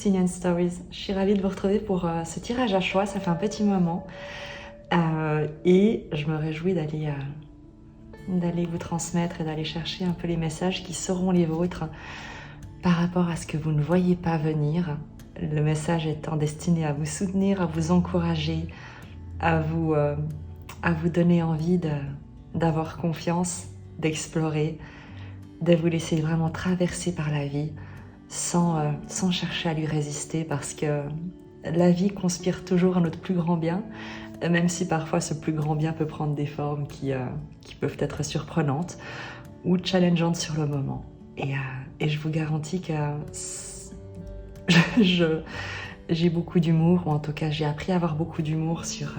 Justinian Stories. Je suis ravie de vous retrouver pour ce tirage à choix, ça fait un petit moment. Et je me réjouis d'aller vous transmettre et d'aller chercher un peu les messages qui seront les vôtres par rapport à ce que vous ne voyez pas venir. Le message étant destiné à vous soutenir, à vous encourager, à vous donner envie d'avoir confiance, d'explorer, de vous laisser vraiment traverser par la vie sans chercher à lui résister, parce que la vie conspire toujours à notre plus grand bien, même si parfois ce plus grand bien peut prendre des formes qui peuvent être surprenantes ou challengeantes sur le moment. Et je vous garantis que j'ai beaucoup d'humour, ou en tout cas j'ai appris à avoir beaucoup d'humour sur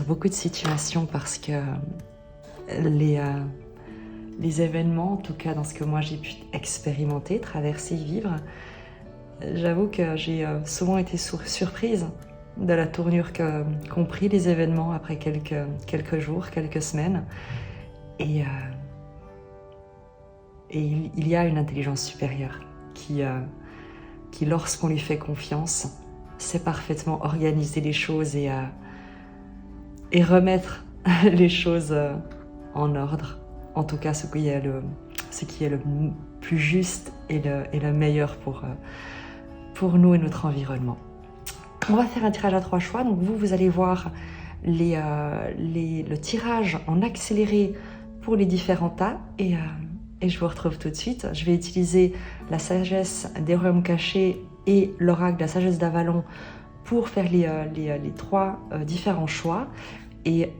beaucoup de situations, parce que les événements, en tout cas dans ce que moi j'ai pu expérimenter, traverser, vivre, j'avoue que j'ai souvent été surprise de la tournure qu'ont pris les événements après quelques jours, quelques semaines. Et il y a une intelligence supérieure qui lorsqu'on lui fait confiance, sait parfaitement organiser les choses et remettre les choses en ordre. En tout cas, ce qui est le plus juste et le meilleur pour nous et notre environnement. On va faire un tirage à 3 choix. Donc vous allez voir le tirage en accéléré pour les différents tas. Et je vous retrouve tout de suite. Je vais utiliser la sagesse des royaumes cachés et l'oracle de la sagesse d'Avalon pour faire les 3 différents choix. Et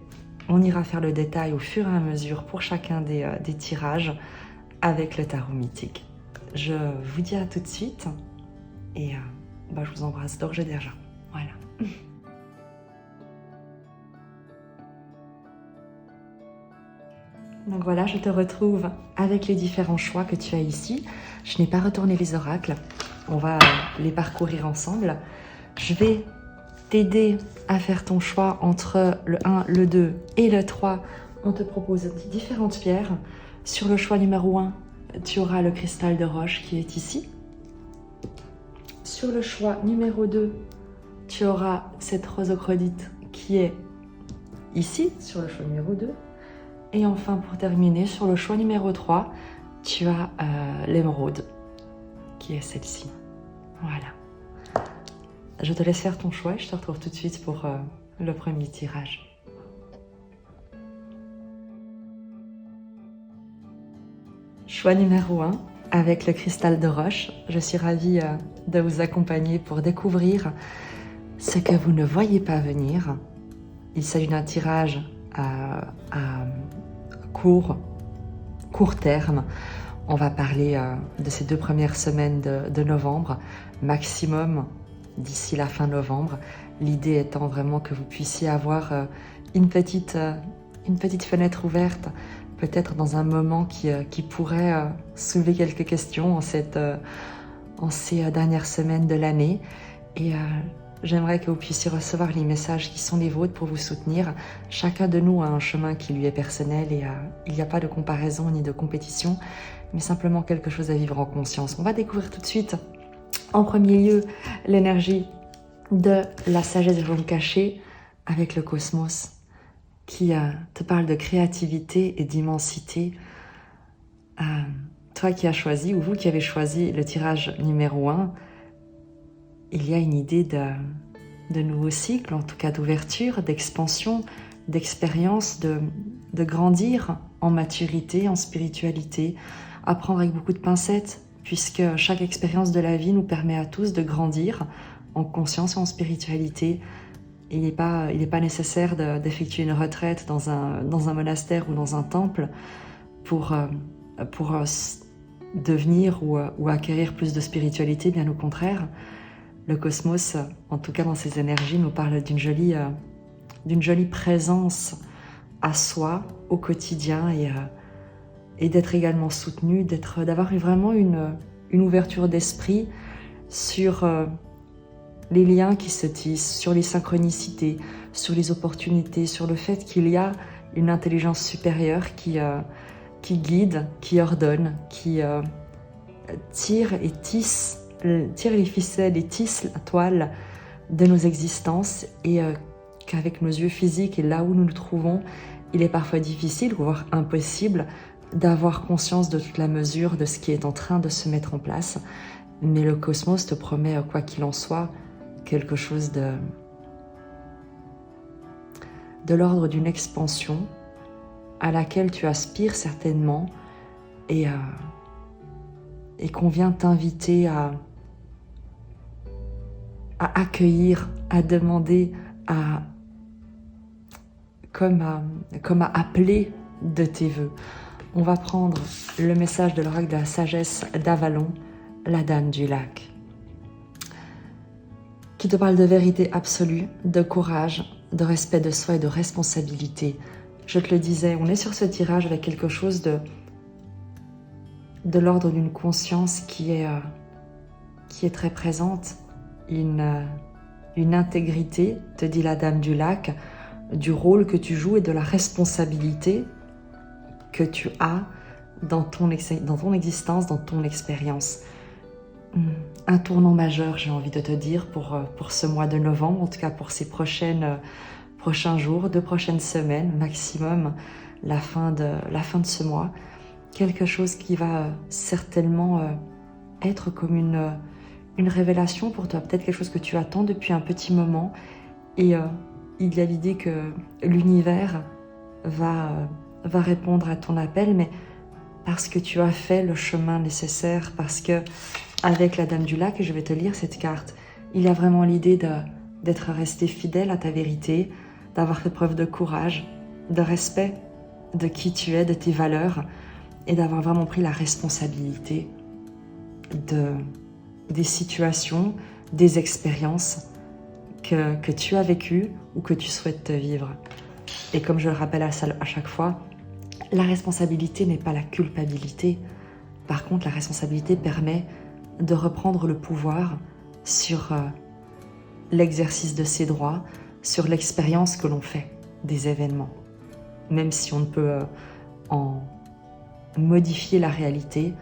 on ira faire le détail au fur et à mesure pour chacun des tirages avec le tarot mythique. Je vous dis à tout de suite et je vous embrasse d'ores et déjà. Voilà. Donc voilà, je te retrouve avec les différents choix que tu as ici. Je n'ai pas retourné les oracles. On va les parcourir ensemble. Je vais t'aider à faire ton choix entre le 1, le 2 et le 3. On te propose différentes pierres. Sur le choix numéro 1, tu auras le cristal de roche qui est ici. Sur le choix numéro 2, tu auras cette rosocrodite qui est ici, sur le choix numéro 2. Et enfin, pour terminer, sur le choix numéro 3, tu as l'émeraude qui est celle-ci. Voilà. Je te laisse faire ton choix et je te retrouve tout de suite pour le premier tirage. Choix numéro 1, avec le cristal de roche. Je suis ravie de vous accompagner pour découvrir ce que vous ne voyez pas venir. Il s'agit d'un tirage à court terme. On va parler de ces 2 premières semaines de novembre, maximum d'ici la fin novembre. L'idée étant vraiment que vous puissiez avoir une petite fenêtre ouverte, peut-être dans un moment qui pourrait soulever quelques questions en ces dernières semaines de l'année. Et j'aimerais que vous puissiez recevoir les messages qui sont les vôtres pour vous soutenir. Chacun de nous a un chemin qui lui est personnel et il n'y a pas de comparaison ni de compétition, mais simplement quelque chose à vivre en conscience. On va découvrir tout de suite, en premier lieu, l'énergie de la sagesse des royaumes cachés avec le cosmos qui te parle de créativité et d'immensité. Toi qui as choisi, ou vous qui avez choisi le tirage numéro 1, il y a une idée de nouveau cycle, en tout cas d'ouverture, d'expansion, d'expérience, de grandir en maturité, en spiritualité, apprendre avec beaucoup de pincettes, puisque chaque expérience de la vie nous permet à tous de grandir en conscience et en spiritualité. Il n'est pas nécessaire d'effectuer une retraite dans un monastère ou dans un temple pour devenir ou acquérir plus de spiritualité, bien au contraire. Le cosmos, en tout cas dans ses énergies, nous parle d'une jolie présence à soi, au quotidien, et d'être également soutenu, d'avoir vraiment une ouverture d'esprit sur les liens qui se tissent, sur les synchronicités, sur les opportunités, sur le fait qu'il y a une intelligence supérieure qui guide, qui ordonne, qui tire et tisse tire les ficelles et tisse la toile de nos existences et qu'avec nos yeux physiques et là où nous nous trouvons, il est parfois difficile, voire impossible, d'avoir conscience de toute la mesure de ce qui est en train de se mettre en place. Mais le cosmos te promet, quoi qu'il en soit, quelque chose de l'ordre d'une expansion à laquelle tu aspires certainement et qu'on vient t'inviter à accueillir, à demander, comme à appeler de tes vœux. On va prendre le message de l'oracle de la sagesse d'Avalon, la Dame du Lac, qui te parle de vérité absolue, de courage, de respect de soi et de responsabilité. Je te le disais, on est sur ce tirage avec quelque chose de l'ordre d'une conscience qui est très présente, une intégrité, te dit la Dame du Lac, du rôle que tu joues et de la responsabilité que tu as dans ton existence, dans ton expérience. Un tournant majeur, j'ai envie de te dire, pour ce mois de novembre, en tout cas pour ces prochains jours, 2 prochaines semaines maximum, la fin de ce mois. Quelque chose qui va certainement être comme une révélation pour toi, peut-être quelque chose que tu attends depuis un petit moment. Et il y a l'idée que l'univers va répondre à ton appel, mais parce que tu as fait le chemin nécessaire, parce que avec la Dame du Lac, et je vais te lire cette carte, il y a vraiment l'idée d'être resté fidèle à ta vérité, d'avoir fait preuve de courage, de respect de qui tu es, de tes valeurs, et d'avoir vraiment pris la responsabilité des situations, des expériences que tu as vécues ou que tu souhaites te vivre. Et comme je le rappelle à chaque fois, la responsabilité n'est pas la culpabilité. Par contre, la responsabilité permet de reprendre le pouvoir sur l'exercice de ses droits, sur l'expérience que l'on fait des événements. Même si on ne peut en modifier la réalité,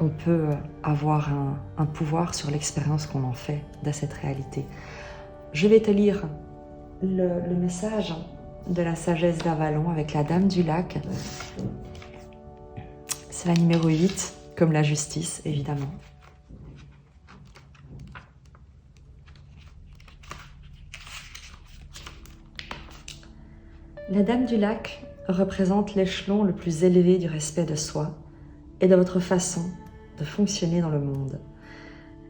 on peut avoir un pouvoir sur l'expérience qu'on en fait de cette réalité. Je vais te lire le message de la sagesse d'Avalon avec la Dame du Lac. C'est la numéro 8, comme la justice, évidemment. La Dame du Lac représente l'échelon le plus élevé du respect de soi et de votre façon de fonctionner dans le monde.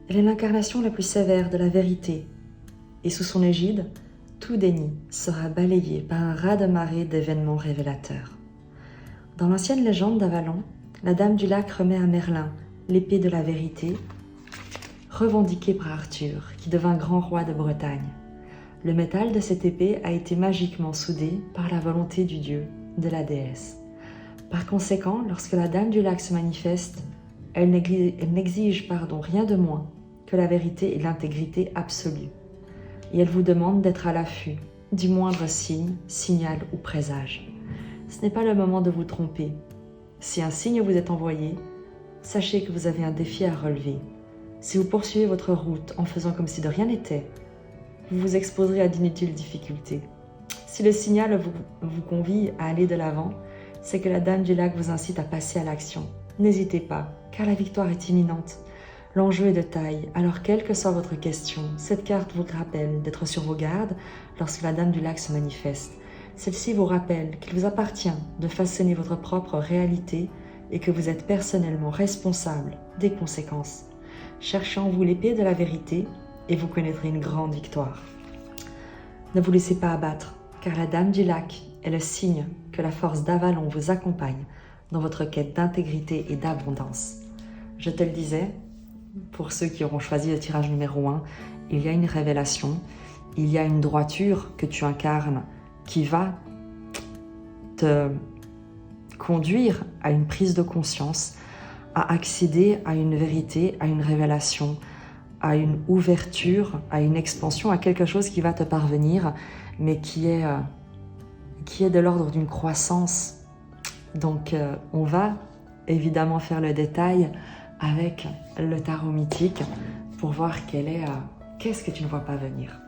Elle est l'incarnation la plus sévère de la vérité, et sous son égide, tout déni sera balayé par un raz-de-marée d'événements révélateurs. Dans l'ancienne légende d'Avalon, la Dame du Lac remet à Merlin l'épée de la vérité, revendiquée par Arthur, qui devint grand roi de Bretagne. Le métal de cette épée a été magiquement soudé par la volonté du dieu, de la déesse. Par conséquent, lorsque la Dame du Lac se manifeste, elle n'exige rien de moins que la vérité et l'intégrité absolue. Et elle vous demande d'être à l'affût du moindre signe, signal ou présage. Ce n'est pas le moment de vous tromper. Si un signe vous est envoyé, sachez que vous avez un défi à relever. Si vous poursuivez votre route en faisant comme si de rien n'était, vous vous exposerez à d'inutiles difficultés. Si le signal vous convie à aller de l'avant, c'est que la Dame du Lac vous incite à passer à l'action. N'hésitez pas, car la victoire est imminente. L'enjeu est de taille, alors quelle que soit votre question, cette carte vous rappelle d'être sur vos gardes lorsque la Dame du Lac se manifeste. Celle-ci vous rappelle qu'il vous appartient de façonner votre propre réalité et que vous êtes personnellement responsable des conséquences. Cherchez en vous l'épée de la vérité et vous connaîtrez une grande victoire. Ne vous laissez pas abattre, car la Dame du Lac est le signe que la force d'Avalon vous accompagne dans votre quête d'intégrité et d'abondance. Je te le disais, pour ceux qui auront choisi le tirage numéro 1, il y a une révélation, il y a une droiture que tu incarnes qui va te conduire à une prise de conscience, à accéder à une vérité, à une révélation, à une ouverture, à une expansion, à quelque chose qui va te parvenir, mais qui est de l'ordre d'une croissance. Donc on va évidemment faire le détail avec le tarot mythique, pour voir qu'est-ce que tu ne vois pas venir.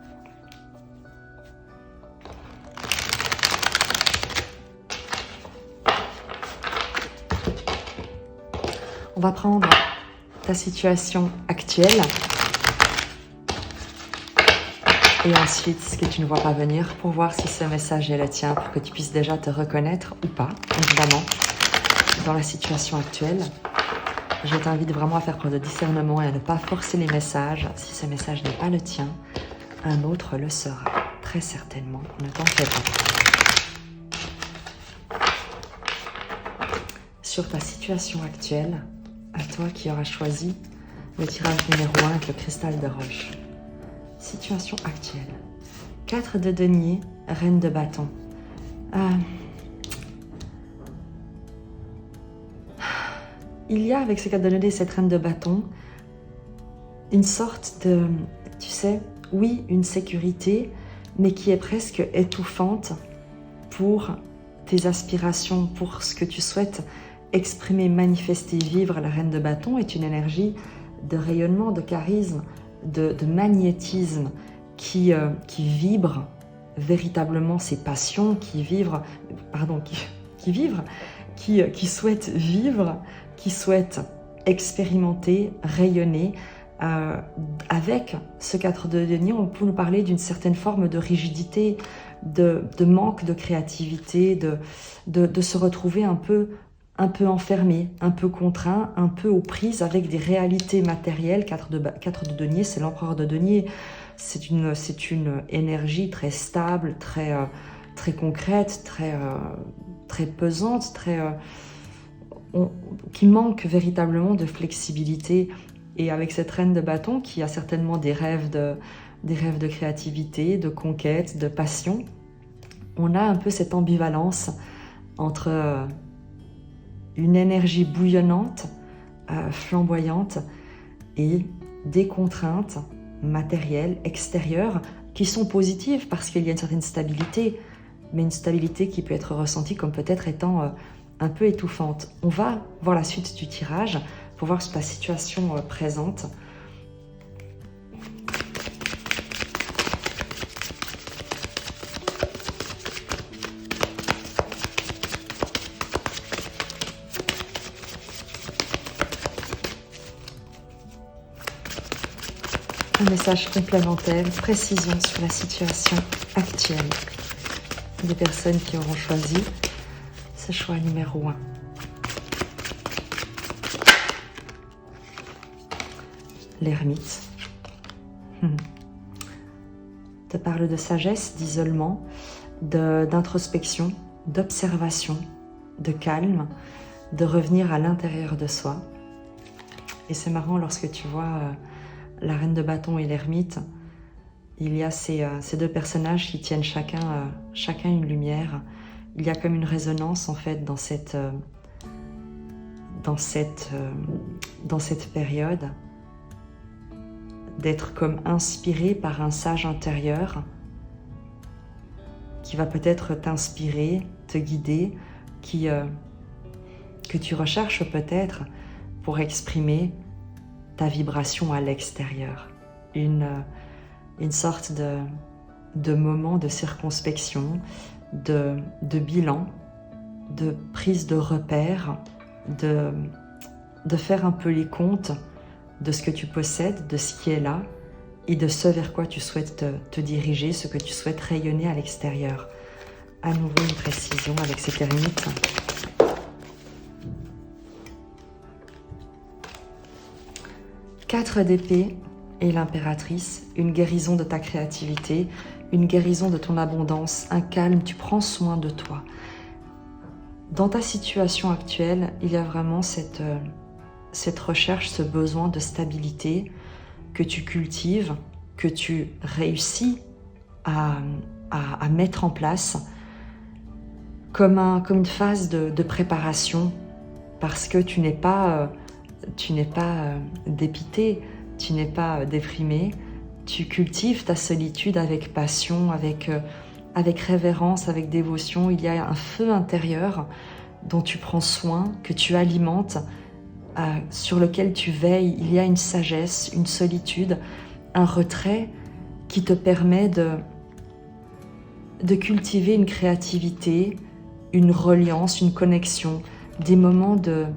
On va prendre ta situation actuelle et ensuite ce que tu ne vois pas venir pour voir si ce message est le tien, pour que tu puisses déjà te reconnaître ou pas, évidemment, dans la situation actuelle. Je t'invite vraiment à faire preuve de discernement et à ne pas forcer les messages. Si ce message n'est pas le tien, un autre le sera, très certainement. Ne t'en fais pas. Sur ta situation actuelle, à toi qui auras choisi le tirage numéro 1 avec le cristal de roche. Situation actuelle. 4 de denier, reine de bâton. Il y a avec ces 4 de denier, cette reine de bâton, une sorte de, tu sais, oui, une sécurité, mais qui est presque étouffante pour tes aspirations, pour ce que tu souhaites exprimer, manifester, vivre. La reine de bâton est une énergie de rayonnement, de charisme, de magnétisme qui vibre véritablement ses passions, qui souhaite vivre, qui souhaite expérimenter, rayonner. Avec ce 4 de denier, on peut nous parler d'une certaine forme de rigidité, de manque de créativité, de se retrouver un peu enfermé, un peu contraint, un peu aux prises avec des réalités matérielles. 4 de denier, c'est l'empereur de denier. C'est une énergie très stable, très concrète, très pesante, qui manque véritablement de flexibilité. Et avec cette reine de bâton qui a certainement des rêves de créativité, de conquête, de passion, on a un peu cette ambivalence entre une énergie bouillonnante, flamboyante, et des contraintes matérielles, extérieures, qui sont positives parce qu'il y a une certaine stabilité, mais une stabilité qui peut être ressentie comme peut-être étant un peu étouffante. On va voir la suite du tirage pour voir ta situation présente. Un message complémentaire, précision sur la situation actuelle des personnes qui auront choisi ce choix numéro 1. L'ermite te parle de sagesse, d'isolement, d'introspection, d'observation, de calme, de revenir à l'intérieur de soi. Et c'est marrant lorsque tu vois la reine de bâton et l'ermite, il y a ces 2 personnages qui tiennent chacun une lumière. Il y a comme une résonance en fait dans cette période, d'être comme inspiré par un sage intérieur qui va peut-être t'inspirer, te guider, que tu recherches peut-être pour exprimer ta vibration à l'extérieur. Une sorte de moment de circonspection, de bilan, de prise de repère, de faire un peu les comptes de ce que tu possèdes, de ce qui est là et de ce vers quoi tu souhaites te diriger, ce que tu souhaites rayonner à l'extérieur. À nouveau une précision avec cette ermite. Quatre d'épée et l'impératrice, une guérison de ta créativité, une guérison de ton abondance, un calme, tu prends soin de toi. Dans ta situation actuelle, il y a vraiment cette recherche, ce besoin de stabilité que tu cultives, que tu réussis à mettre en place comme une phase de préparation, parce que tu n'es pas dépité, tu n'es pas déprimé, tu cultives ta solitude avec passion, avec révérence, avec dévotion. Il y a un feu intérieur dont tu prends soin, que tu alimentes sur lequel tu veilles, il y a une sagesse, une solitude, un retrait qui te permet de cultiver une créativité, une reliance, une connexion, des moments de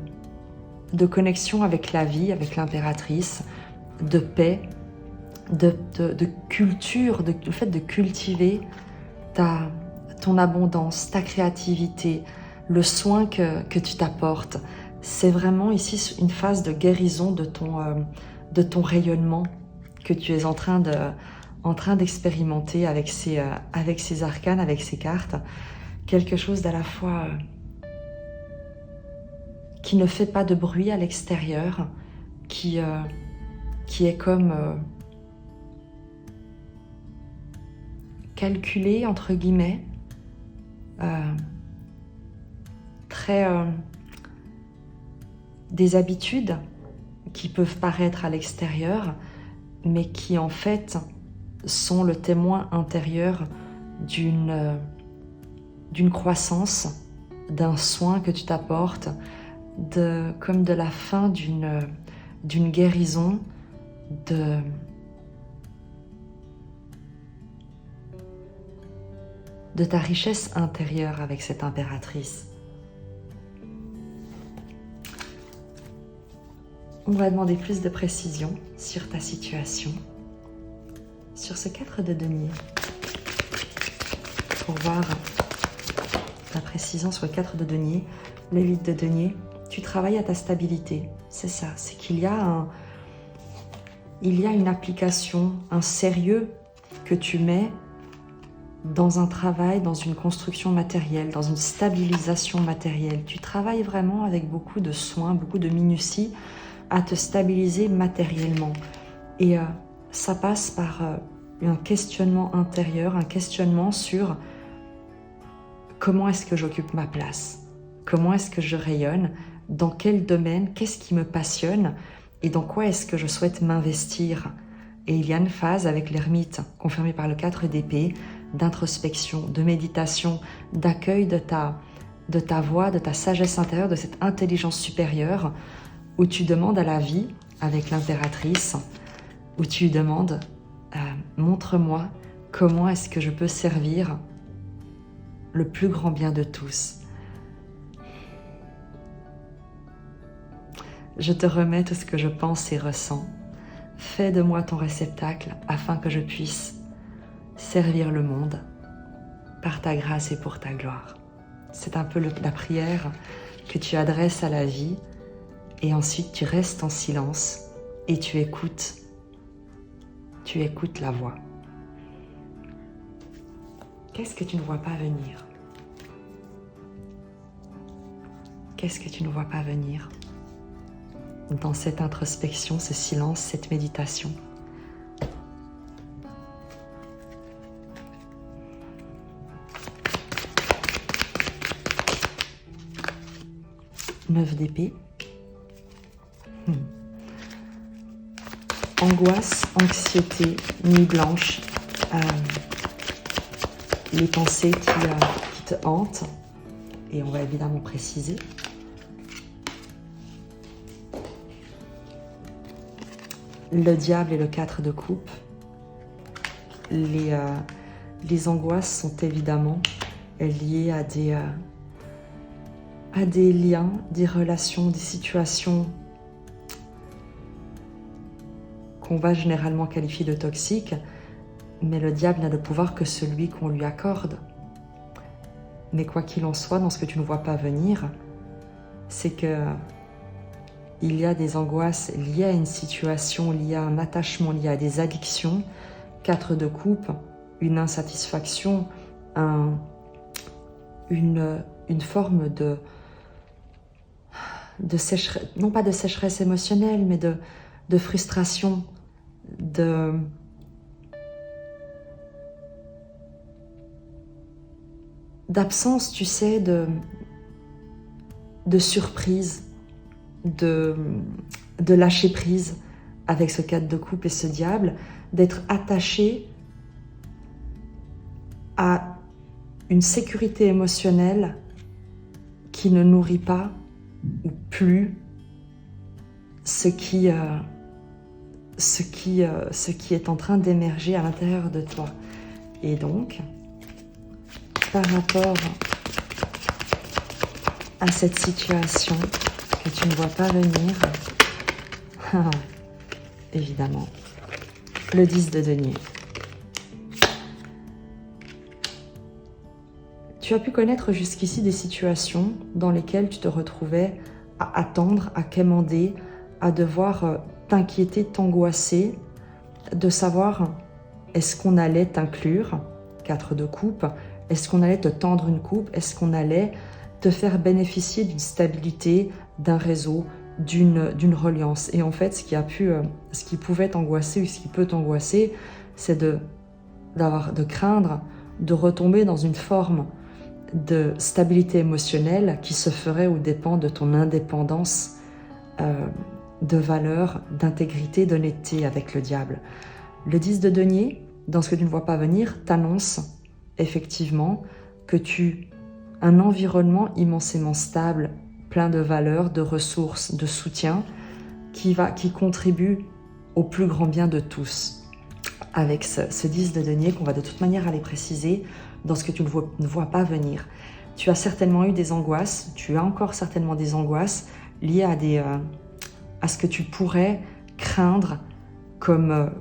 connexion avec la vie, avec l'impératrice, de paix, de culture, le fait de cultiver ton abondance, ta créativité, le soin que tu t'apportes. C'est vraiment ici une phase de guérison de ton rayonnement que tu es en train d'expérimenter avec ces arcanes, avec ces cartes. Quelque chose d'à la fois qui ne fait pas de bruit à l'extérieur, qui est comme calculé, entre guillemets, très des habitudes qui peuvent paraître à l'extérieur, mais qui en fait sont le témoin intérieur d'une croissance, d'un soin que tu t'apportes, comme de la fin d'une guérison, de ta richesse intérieure avec cette impératrice. On va demander plus de précision sur ta situation, sur ce 4 de denier, pour voir la précision sur le 4 de denier, le 8 de denier. Tu travailles à ta stabilité, c'est ça, c'est qu'il y a une application, un sérieux que tu mets dans un travail, dans une construction matérielle, dans une stabilisation matérielle. Tu travailles vraiment avec beaucoup de soin, beaucoup de minutie à te stabiliser matériellement. Et ça passe par un questionnement intérieur, un questionnement sur comment est-ce que j'occupe ma place, comment est-ce que je rayonne, dans quel domaine, qu'est-ce qui me passionne et dans quoi est-ce que je souhaite m'investir. Et il y a une phase avec l'ermite, confirmée par le 4 d'épée, d'introspection, de méditation, d'accueil de ta voix, de ta sagesse intérieure, de cette intelligence supérieure, où tu demandes à la vie, avec l'impératrice, où tu lui demandes montre-moi comment est-ce que je peux servir le plus grand bien de tous. Je te remets tout ce que je pense et ressens. Fais de moi ton réceptacle afin que je puisse servir le monde par ta grâce et pour ta gloire. C'est un peu la prière que tu adresses à la vie et ensuite tu restes en silence et tu écoutes la voix. Qu'est-ce que tu ne vois pas venir? Qu'est-ce que tu ne vois pas venir dans cette introspection, ce silence, cette méditation? Neuf d'épée. Angoisse, anxiété, nuit blanche, les pensées qui te hantent, et on va évidemment préciser. Le diable et le 4 de coupe. Les angoisses sont évidemment liées à des liens, des relations, des situations qu'on va généralement qualifier de toxiques, mais le diable n'a de pouvoir que celui qu'on lui accorde. Mais quoi qu'il en soit, dans ce que tu ne vois pas venir, c'est que il y a des angoisses liées à une situation, liées à un attachement, liées à des addictions, 4 de coupe, une insatisfaction, une forme de sécheresse, non pas de sécheresse émotionnelle, mais de frustration, d'absence, tu sais, de surprise, de lâcher prise avec ce 4 de coupe et ce diable, d'être attaché à une sécurité émotionnelle qui ne nourrit pas ou plus ce qui est en train d'émerger à l'intérieur de toi. Et donc, par rapport à cette situation que tu ne vois pas venir, évidemment, le 10 de denier. Tu as pu connaître jusqu'ici des situations dans lesquelles tu te retrouvais à attendre, à quémander, à devoir t'inquiéter, t'angoisser, de savoir est-ce qu'on allait t'inclure, 4 de coupe, est-ce qu'on allait te tendre une coupe, est-ce qu'on allait te faire bénéficier d'une stabilité, d'un réseau, d'une reliance. Et en fait, ce qui pouvait t'angoisser ou ce qui peut t'angoisser, c'est de craindre de retomber dans une forme de stabilité émotionnelle qui se ferait aux dépens de ton indépendance de valeur, d'intégrité, d'honnêteté avec le diable. Le 10 de denier, dans ce que tu ne vois pas venir, t'annonce effectivement que un environnement immensément stable, plein de valeurs, de ressources, de soutien, qui contribue au plus grand bien de tous. Avec ce 10 de denier qu'on va de toute manière aller préciser dans ce que tu ne vois pas venir. Tu as certainement eu des angoisses, tu as encore certainement des angoisses liées à ce que tu pourrais craindre comme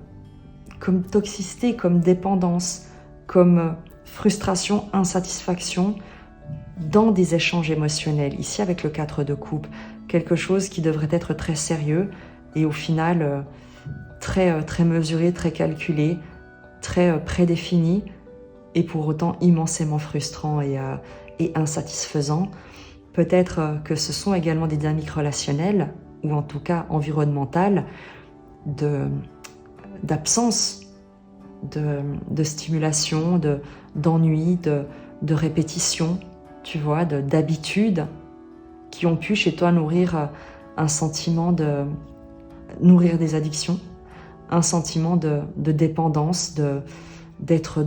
toxicité, comme dépendance, comme frustration, insatisfaction dans des échanges émotionnels. Ici avec le 4 de coupe, quelque chose qui devrait être très sérieux et au final très mesuré, très calculé, très prédéfini et pour autant immensément frustrant et insatisfaisant. Peut-être que ce sont également des dynamiques relationnelles ou en tout cas environnementales d'absence de stimulation, d'ennui, de répétition, tu vois, d'habitude qui ont pu chez toi nourrir un sentiment nourrir des addictions, un sentiment de dépendance, d'être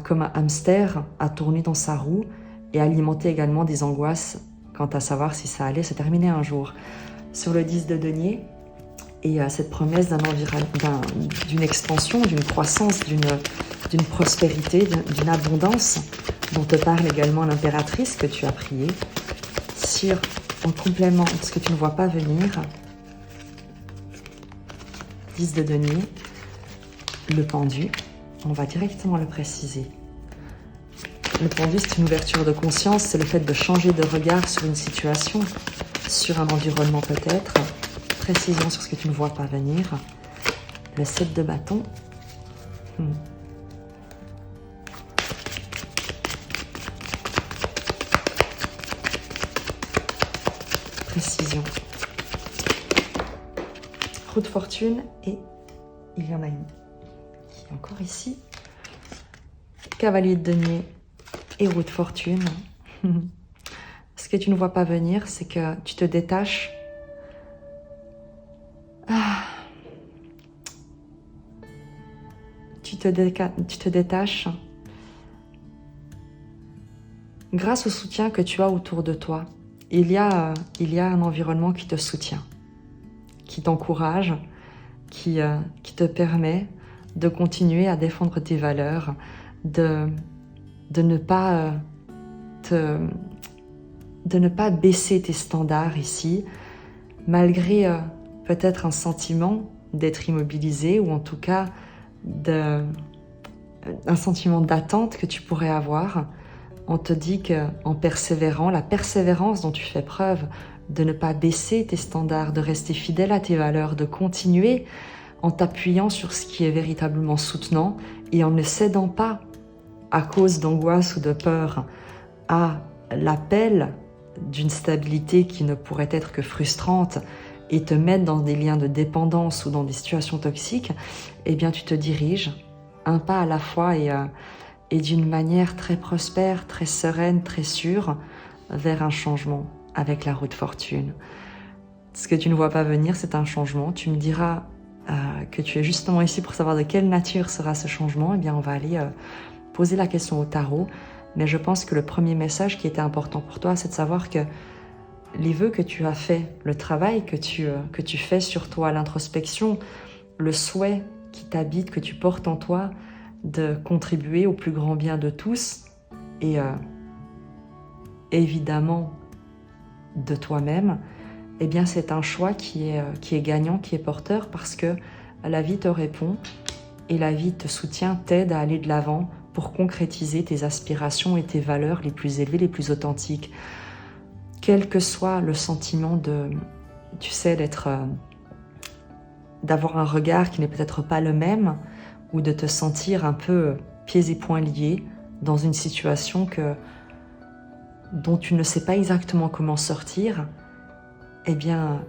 comme un hamster à tourner dans sa roue et alimenter également des angoisses quant à savoir si ça allait se terminer un jour. Sur le 10 de denier, et cette promesse d'une expansion, d'une croissance, d'une prospérité, d'une abondance dont te parle également l'impératrice que tu as priée, en complément de ce que tu ne vois pas venir, 10 de denier, le pendu, on va directement le préciser. Le pendu, c'est une ouverture de conscience, c'est le fait de changer de regard sur une situation, sur un environnement peut-être, précision sur ce que tu ne vois pas venir. Le 7 de bâton. Précision. Roue de fortune et il y en a une qui est encore ici. Cavalier de denier et roue de fortune. Ce que tu ne vois pas venir, c'est que tu te détaches. Tu te détaches grâce au soutien que tu as autour de toi. Il y a un environnement qui te soutient, qui t'encourage, qui te permet de continuer à défendre tes valeurs, de ne pas baisser tes standards ici, malgré peut-être un sentiment d'être immobilisé ou en tout cas un sentiment d'attente que tu pourrais avoir. On te dit qu'en persévérant, la persévérance dont tu fais preuve, de ne pas baisser tes standards, de rester fidèle à tes valeurs, de continuer en t'appuyant sur ce qui est véritablement soutenant et en ne cédant pas à cause d'angoisse ou de peur à l'appel d'une stabilité qui ne pourrait être que frustrante et te mettre dans des liens de dépendance ou dans des situations toxiques, eh bien tu te diriges un pas à la fois et d'une manière très prospère, très sereine, très sûre vers un changement avec la roue de fortune. Ce que tu ne vois pas venir, c'est un changement. Tu me diras que tu es justement ici pour savoir de quelle nature sera ce changement. Eh bien on va aller poser la question au tarot, mais je pense que le premier message qui était important pour toi, c'est de savoir que les vœux que tu as faits, le travail que tu fais sur toi, l'introspection, le souhait qui t'habite, que tu portes en toi, de contribuer au plus grand bien de tous et évidemment de toi-même, eh bien c'est un choix qui est gagnant, qui est porteur, parce que la vie te répond et la vie te soutient, t'aide à aller de l'avant pour concrétiser tes aspirations et tes valeurs les plus élevées, les plus authentiques. Quel que soit le sentiment d'avoir un regard qui n'est peut-être pas le même, ou de te sentir un peu pieds et poings liés dans une situation dont tu ne sais pas exactement comment sortir, eh bien,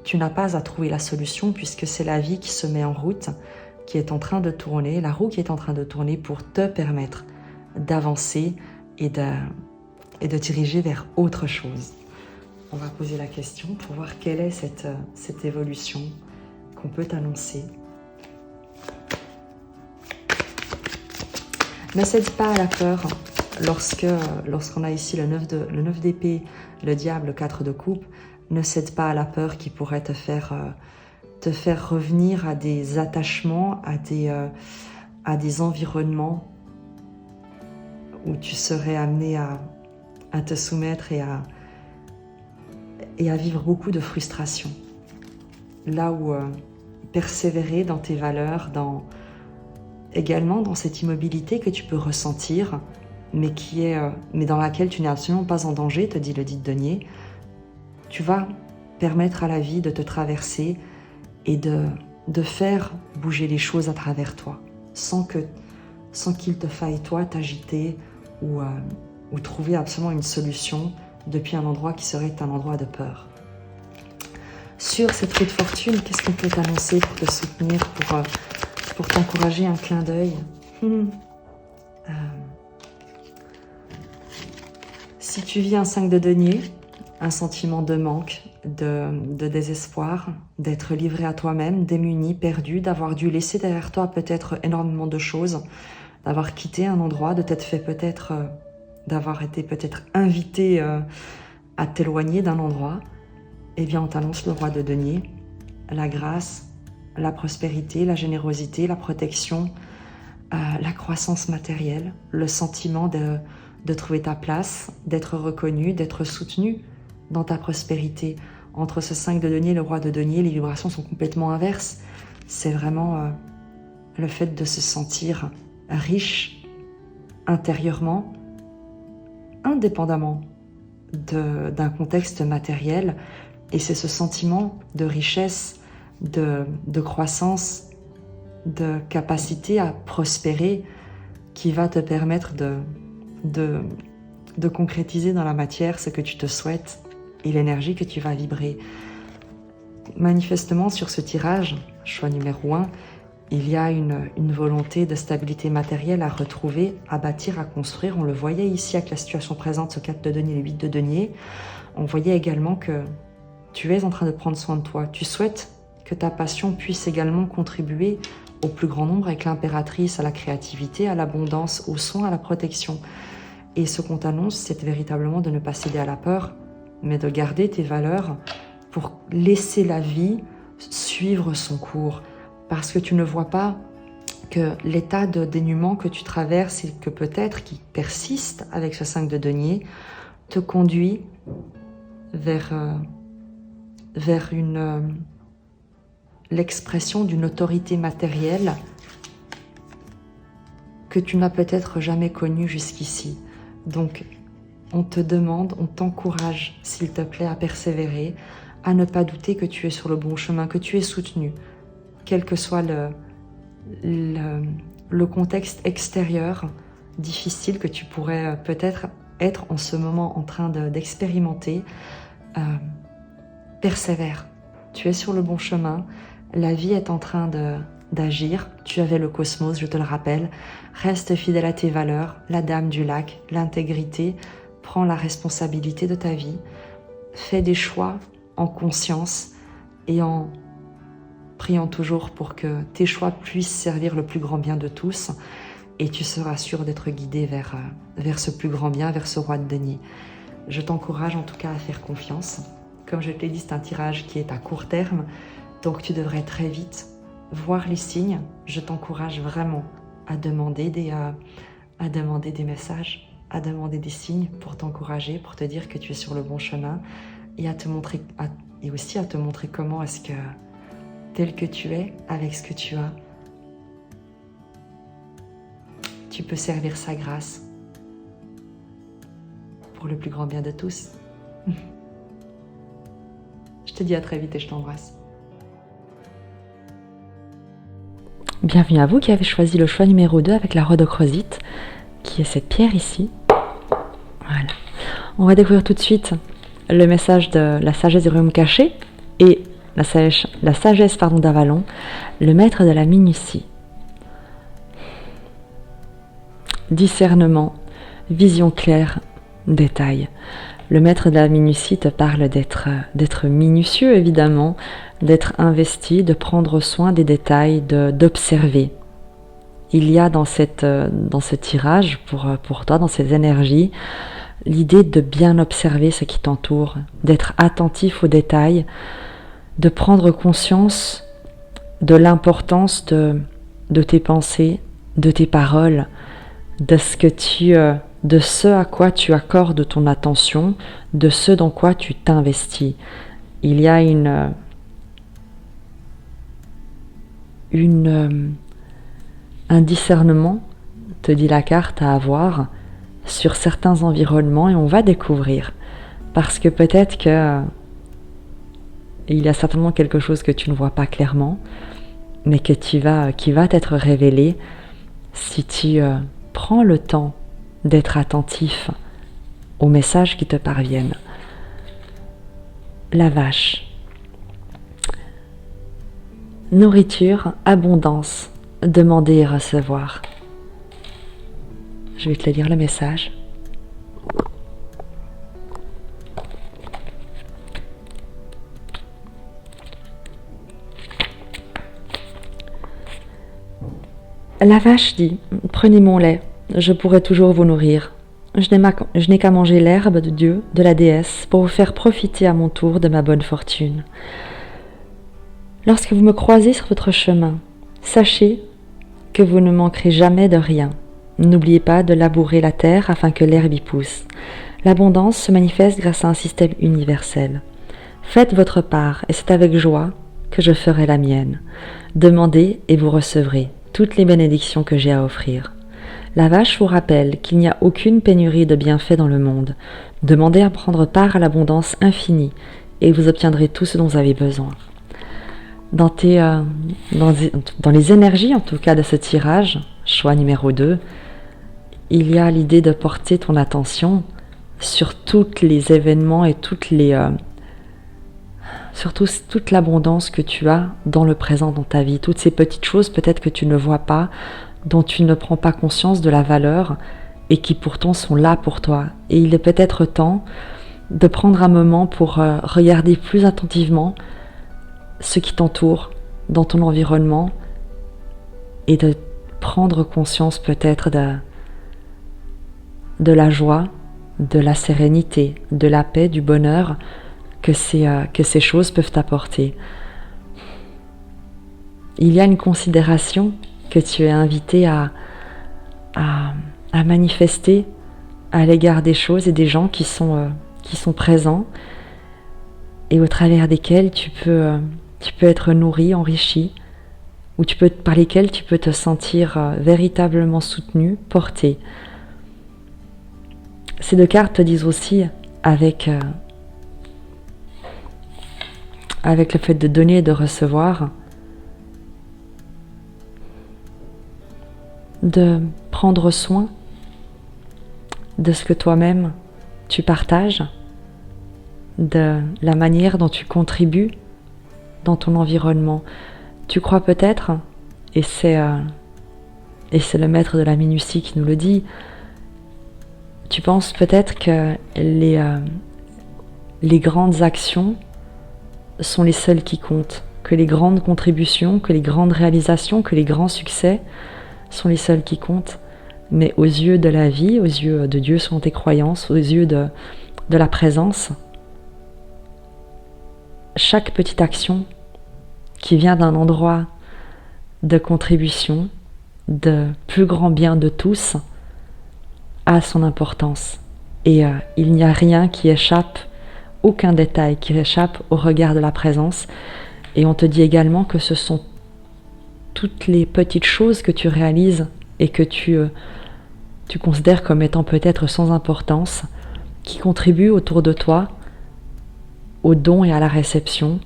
tu n'as pas à trouver la solution, puisque c'est la vie qui se met en route, qui est en train de tourner, la roue qui est en train de tourner pour te permettre d'avancer et de diriger vers autre chose. On va poser la question pour voir quelle est cette évolution qu'on peut t'annoncer. Ne cède pas à la peur lorsqu'on a ici le 9 d'épée, le diable, le 4 de coupe. Ne cède pas à la peur qui pourrait te faire revenir à des attachements, à des environnements où tu serais amené à te soumettre et à vivre beaucoup de frustration. Là où persévérer dans tes valeurs, également dans cette immobilité que tu peux ressentir, mais dans laquelle tu n'es absolument pas en danger, te dit le dit de denier, tu vas permettre à la vie de te traverser et de faire bouger les choses à travers toi, sans qu'il te faille toi t'agiter ou trouver absolument une solution depuis un endroit qui serait un endroit de peur. Sur cette roue de fortune, qu'est-ce qu'on peut t'annoncer pour te soutenir, pour t'encourager? Un clin d'œil. Si tu vis un 5 de denier, un sentiment de manque, de désespoir, d'être livré à toi-même, démuni, perdu, d'avoir dû laisser derrière toi peut-être énormément de choses, d'avoir quitté un endroit, de t'être fait d'avoir été peut-être invité à t'éloigner d'un endroit, eh bien on t'annonce le roi de denier, la grâce, la prospérité, la générosité, la protection, la croissance matérielle, le sentiment de trouver ta place, d'être reconnu, d'être soutenu dans ta prospérité. Entre ce 5 de denier et le roi de denier, les vibrations sont complètement inverses. C'est vraiment le fait de se sentir riche intérieurement, indépendamment d'un contexte matériel. Et c'est ce sentiment de richesse, de croissance, de capacité à prospérer qui va te permettre de concrétiser dans la matière ce que tu te souhaites et l'énergie que tu vas vibrer. Manifestement, sur ce tirage, choix numéro 1, il y a une volonté de stabilité matérielle à retrouver, à bâtir, à construire. On le voyait ici avec la situation présente, ce 4 de denier, le 8 de denier. On voyait également que tu es en train de prendre soin de toi. Tu souhaites que ta passion puisse également contribuer au plus grand nombre, avec l'impératrice, à la créativité, à l'abondance, aux soins, à la protection. Et ce qu'on t'annonce, c'est véritablement de ne pas céder à la peur, mais de garder tes valeurs pour laisser la vie suivre son cours. Parce que tu ne vois pas que l'état de dénuement que tu traverses et que peut-être qui persiste avec ce 5 de denier te conduit vers l'expression d'une autorité matérielle que tu n'as peut-être jamais connue jusqu'ici. Donc, on te demande, on t'encourage, s'il te plaît, à persévérer, à ne pas douter que tu es sur le bon chemin, que tu es soutenu, quel que soit le contexte extérieur difficile que tu pourrais peut-être être en ce moment en train d'expérimenter. Persévère, tu es sur le bon chemin, la vie est en train d'agir, tu avais le cosmos, je te le rappelle, reste fidèle à tes valeurs, la dame du lac, l'intégrité, prends la responsabilité de ta vie, fais des choix en conscience et en priant toujours pour que tes choix puissent servir le plus grand bien de tous, et tu seras sûr d'être guidé vers ce plus grand bien, vers ce roi de denier. je t'encourage en tout cas à faire confiance. Comme je te l'ai dit, c'est un tirage qui est à court terme, donc tu devrais très vite voir les signes. Je t'encourage vraiment à demander des messages, à demander des signes pour t'encourager, pour te dire que tu es sur le bon chemin et et aussi à te montrer comment est-ce que, tel que tu es, avec ce que tu as, tu peux servir sa grâce pour le plus grand bien de tous. Je te dis à très vite et je t'embrasse. Bienvenue à vous qui avez choisi le choix numéro 2 avec la rhodochrosite, qui est cette pierre ici. Voilà. On va découvrir tout de suite le message de la sagesse du royaume caché et la sagesse d'Avalon, le maître de la minutie. Discernement, vision claire, détail. Le maître de la minutie te parle d'être minutieux évidemment, d'être investi, de prendre soin des détails, d'observer. Il y a dans ce tirage pour toi, dans ces énergies, l'idée de bien observer ce qui t'entoure, d'être attentif aux détails, de prendre conscience de l'importance de tes pensées, de tes paroles, de ce à quoi tu accordes ton attention, de ce dans quoi tu t'investis. Il y a un discernement, te dit la carte, à avoir sur certains environnements et on va découvrir. Parce que peut-être que il y a certainement quelque chose que tu ne vois pas clairement, mais qui va t'être révélé si tu prends le temps d'être attentif aux messages qui te parviennent. La vache. Nourriture, abondance, demander et recevoir. Je vais te le lire le message. La vache dit, prenez mon lait, je pourrai toujours vous nourrir. Je n'ai qu'à manger l'herbe de Dieu, de la déesse, pour vous faire profiter à mon tour de ma bonne fortune. Lorsque vous me croisez sur votre chemin, sachez que vous ne manquerez jamais de rien. N'oubliez pas de labourer la terre afin que l'herbe y pousse. L'abondance se manifeste grâce à un système universel. Faites votre part, et c'est avec joie que je ferai la mienne. Demandez et vous recevrez toutes les bénédictions que j'ai à offrir. La vache vous rappelle qu'il n'y a aucune pénurie de bienfaits dans le monde. Demandez à prendre part à l'abondance infinie et vous obtiendrez tout ce dont vous avez besoin. Dans les énergies, en tout cas, de ce tirage, choix numéro 2, il y a l'idée de porter ton attention sur tous les événements et surtout toute l'abondance que tu as dans le présent, dans ta vie. Toutes ces petites choses peut-être que tu ne vois pas, dont tu ne prends pas conscience de la valeur et qui pourtant sont là pour toi. Et il est peut-être temps de prendre un moment pour regarder plus attentivement ce qui t'entoure dans ton environnement et de prendre conscience peut-être de la joie, de la sérénité, de la paix, du bonheur que ces choses peuvent t'apporter. Il y a une considération que tu es invité à manifester à l'égard des choses et des gens qui sont présents et au travers desquels tu peux être nourri, enrichi, ou par lesquels tu peux te sentir véritablement soutenu, porté. Ces deux cartes te disent aussi, avec le fait de donner et de recevoir, de prendre soin de ce que toi-même tu partages, de la manière dont tu contribues dans ton environnement. Tu crois peut-être, et c'est le maître de la minutie qui nous le dit, tu penses peut-être que les grandes actions sont les seules qui comptent, que les grandes contributions, que les grandes réalisations, que les grands succès sont les seuls qui comptent. Mais aux yeux de la vie, aux yeux de Dieu selon tes croyances, aux yeux de de la présence, chaque petite action qui vient d'un endroit de contribution, de plus grand bien de tous, a son importance. Et il n'y a rien qui échappe, aucun détail qui échappe au regard de la présence. Et on te dit également que ce sont toutes les petites choses que tu réalises et que tu considères comme étant peut-être sans importance, qui contribuent autour de toi au don et à la réception,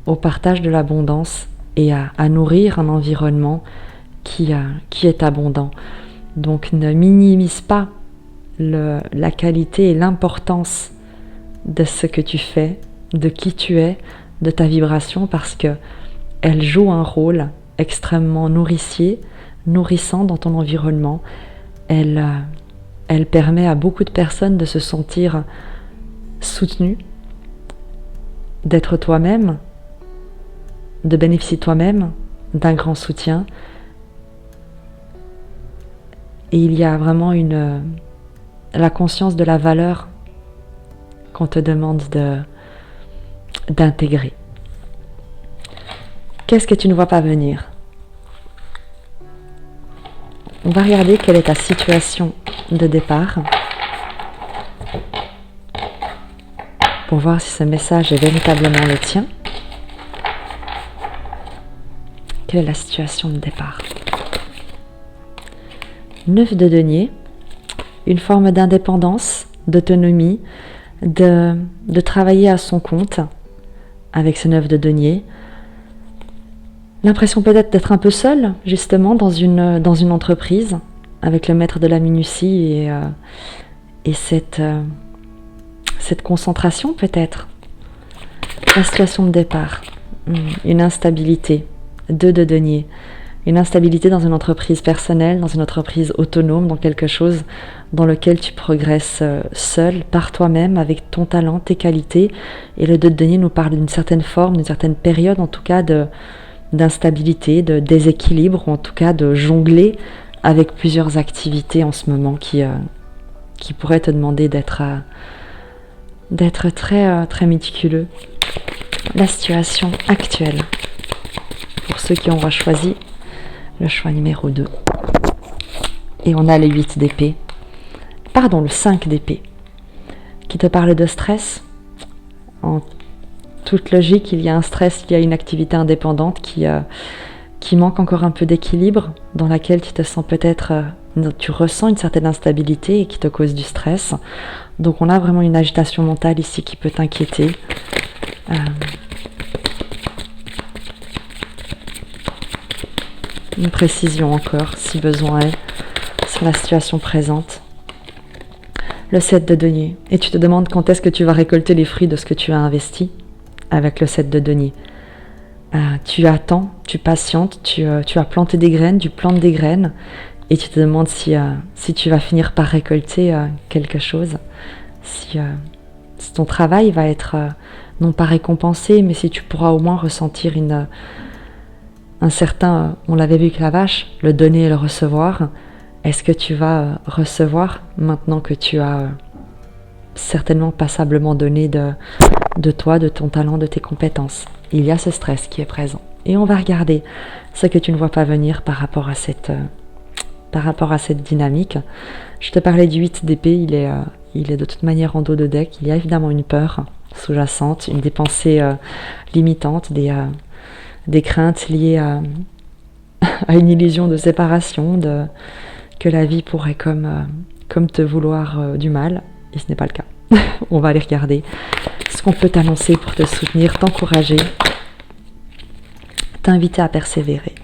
au partage de l'abondance et à nourrir un environnement qui est abondant. Donc ne minimise pas la qualité et l'importance de ce que tu fais, de qui tu es, de ta vibration, parce que elle joue un rôle extrêmement nourrissant dans ton environnement. Elle permet à beaucoup de personnes de se sentir soutenues, d'être toi-même, de bénéficier toi-même d'un grand soutien. Et il y a vraiment la conscience de la valeur qu'on te demande d'intégrer. Qu'est-ce que tu ne vois pas venir? On va regarder quelle est ta situation de départ pour voir si ce message est véritablement le tien. Quelle est la situation de départ? 9 de denier, une forme d'indépendance, d'autonomie, de travailler à son compte avec ce 9 de denier. L'impression peut-être d'être un peu seul, justement, dans une entreprise, avec le maître de la minutie et cette concentration peut-être. La situation de départ, une instabilité, 2 de denier. Une instabilité dans une entreprise personnelle, dans une entreprise autonome, dans quelque chose dans lequel tu progresses seul, par toi-même, avec ton talent, tes qualités. Et le 2 de denier nous parle d'une certaine forme, d'une certaine période, en tout cas d'instabilité, de déséquilibre, ou en tout cas de jongler avec plusieurs activités en ce moment qui pourraient te demander d'être très, très méticuleux. La situation actuelle, pour ceux qui auront choisi le choix numéro 2. Et on a le 8 d'épée. Pardon, le 5 d'épée. Qui te parle de stress. En toute logique, il y a un stress, il y a une activité indépendante qui manque encore un peu d'équilibre, dans laquelle tu te sens peut-être, tu ressens une certaine instabilité et qui te cause du stress. Donc on a vraiment une agitation mentale ici qui peut t'inquiéter. Une précision encore, si besoin est, sur la situation présente. Le 7 de denier. Et tu te demandes quand est-ce que tu vas récolter les fruits de ce que tu as investi avec le 7 de denier. Tu attends, tu patientes, tu as planté des graines, tu plantes des graines et tu te demandes si tu vas finir par récolter quelque chose. Si ton travail va être non pas récompensé, mais si tu pourras au moins ressentir un certain, on l'avait vu avec la vache, le donner et le recevoir. Est-ce que tu vas recevoir maintenant que tu as certainement passablement donné de toi, de ton talent, de tes compétences? Il y a ce stress qui est présent. Et on va regarder ce que tu ne vois pas venir par rapport à cette dynamique. Je te parlais du 8 d'épée, il est de toute manière en dos de deck. Il y a évidemment une peur sous-jacente, des pensées limitantes, des craintes liées à une illusion de séparation, que la vie pourrait comme te vouloir du mal, et ce n'est pas le cas. On va aller regarder ce qu'on peut t'annoncer pour te soutenir, t'encourager, t'inviter à persévérer.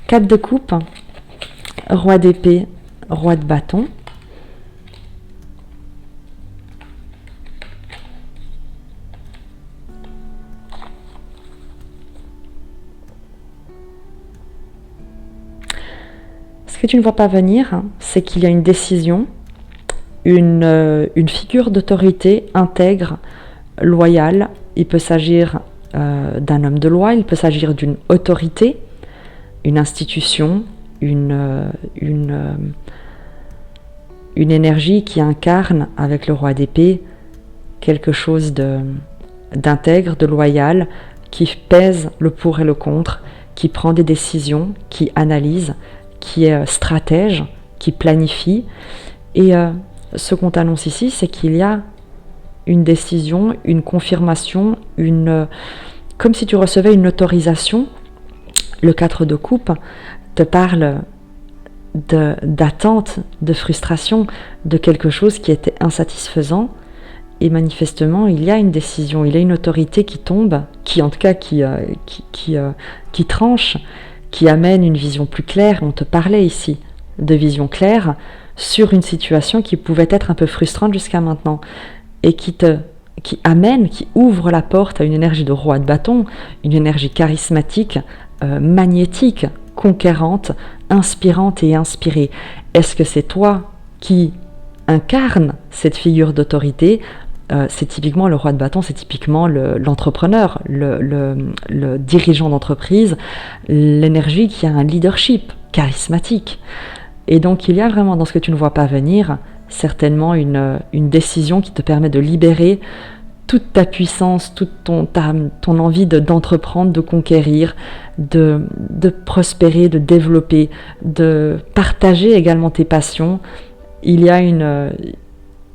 4 de coupe, roi d'épée, roi de bâton. Ce que tu ne vois pas venir, c'est qu'il y a une décision, une figure d'autorité intègre, loyale. Il peut s'agir d'un homme de loi, il peut s'agir d'une autorité, une institution, une une énergie qui incarne avec le roi d'épée quelque chose d'intègre, de loyal, qui pèse le pour et le contre, qui prend des décisions, qui analyse, qui est stratège, qui planifie. Et ce qu'on t'annonce ici, c'est qu'il y a une décision, une confirmation, comme si tu recevais une autorisation. Le 4 de coupe te parle d'attente, de frustration, de quelque chose qui était insatisfaisant. Et manifestement, il y a une décision, il y a une autorité qui tombe, qui en tout cas qui tranche, qui amène une vision plus claire. On te parlait ici de vision claire sur une situation qui pouvait être un peu frustrante jusqu'à maintenant, et qui amène, qui ouvre la porte à une énergie de roi de bâton, une énergie charismatique, magnétique, conquérante, inspirante et inspirée. Est-ce que c'est toi qui incarne cette figure d'autorité? C'est typiquement le roi de bâton, c'est typiquement l'entrepreneur, le dirigeant d'entreprise, l'énergie qui a un leadership charismatique. Et donc il y a vraiment dans ce que tu ne vois pas venir, certainement une décision qui te permet de libérer toute ta puissance, toute ton envie d'entreprendre, de conquérir, de prospérer, de développer, de partager également tes passions. Il y a un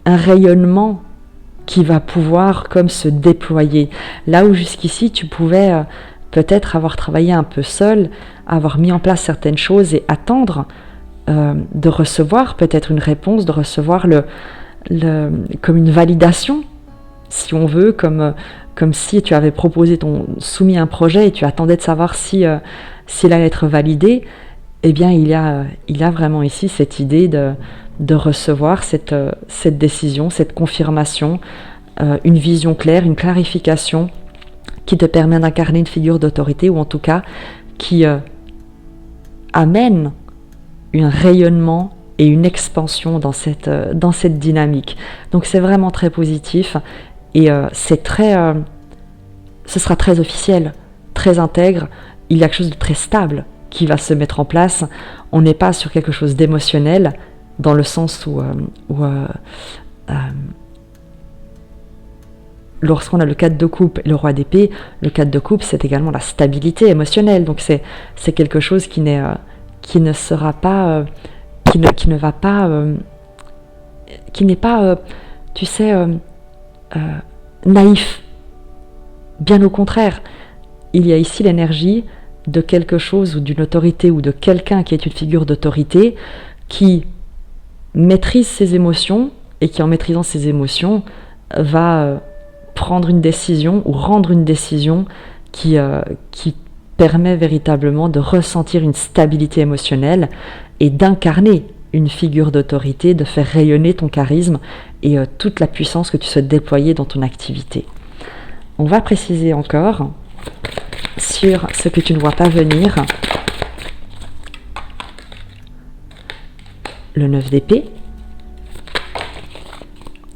rayonnement qui va pouvoir comme se déployer. Là où jusqu'ici tu pouvais peut-être avoir travaillé un peu seul, avoir mis en place certaines choses et attendre de recevoir peut-être une réponse, de recevoir comme une validation, si on veut, comme si tu avais soumis un projet et tu attendais de savoir s'il allait être validé. Eh bien, il y a vraiment ici cette idée de recevoir cette décision, cette confirmation, une vision claire, une clarification qui te permet d'incarner une figure d'autorité, ou en tout cas qui amène un rayonnement et une expansion dans cette dynamique. Donc c'est vraiment très positif, et ce sera très officiel, très intègre. Il y a quelque chose de très stable qui va se mettre en place. On n'est pas sur quelque chose d'émotionnel, dans le sens où lorsqu'on a le 4 de coupe et le roi d'épée, le 4 de coupe, c'est également la stabilité émotionnelle. Donc c'est quelque chose qui ne sera pas, qui n'est pas, tu sais, naïf. Bien au contraire, il y a ici l'énergie de quelque chose ou d'une autorité ou de quelqu'un qui est une figure d'autorité qui maîtrise ses émotions et qui, en maîtrisant ses émotions, va prendre une décision ou rendre une décision qui permet véritablement de ressentir une stabilité émotionnelle et d'incarner une figure d'autorité, de faire rayonner ton charisme et toute la puissance que tu souhaites déployer dans ton activité. On va préciser encore sur ce que tu ne vois pas venir. Le 9 d'épée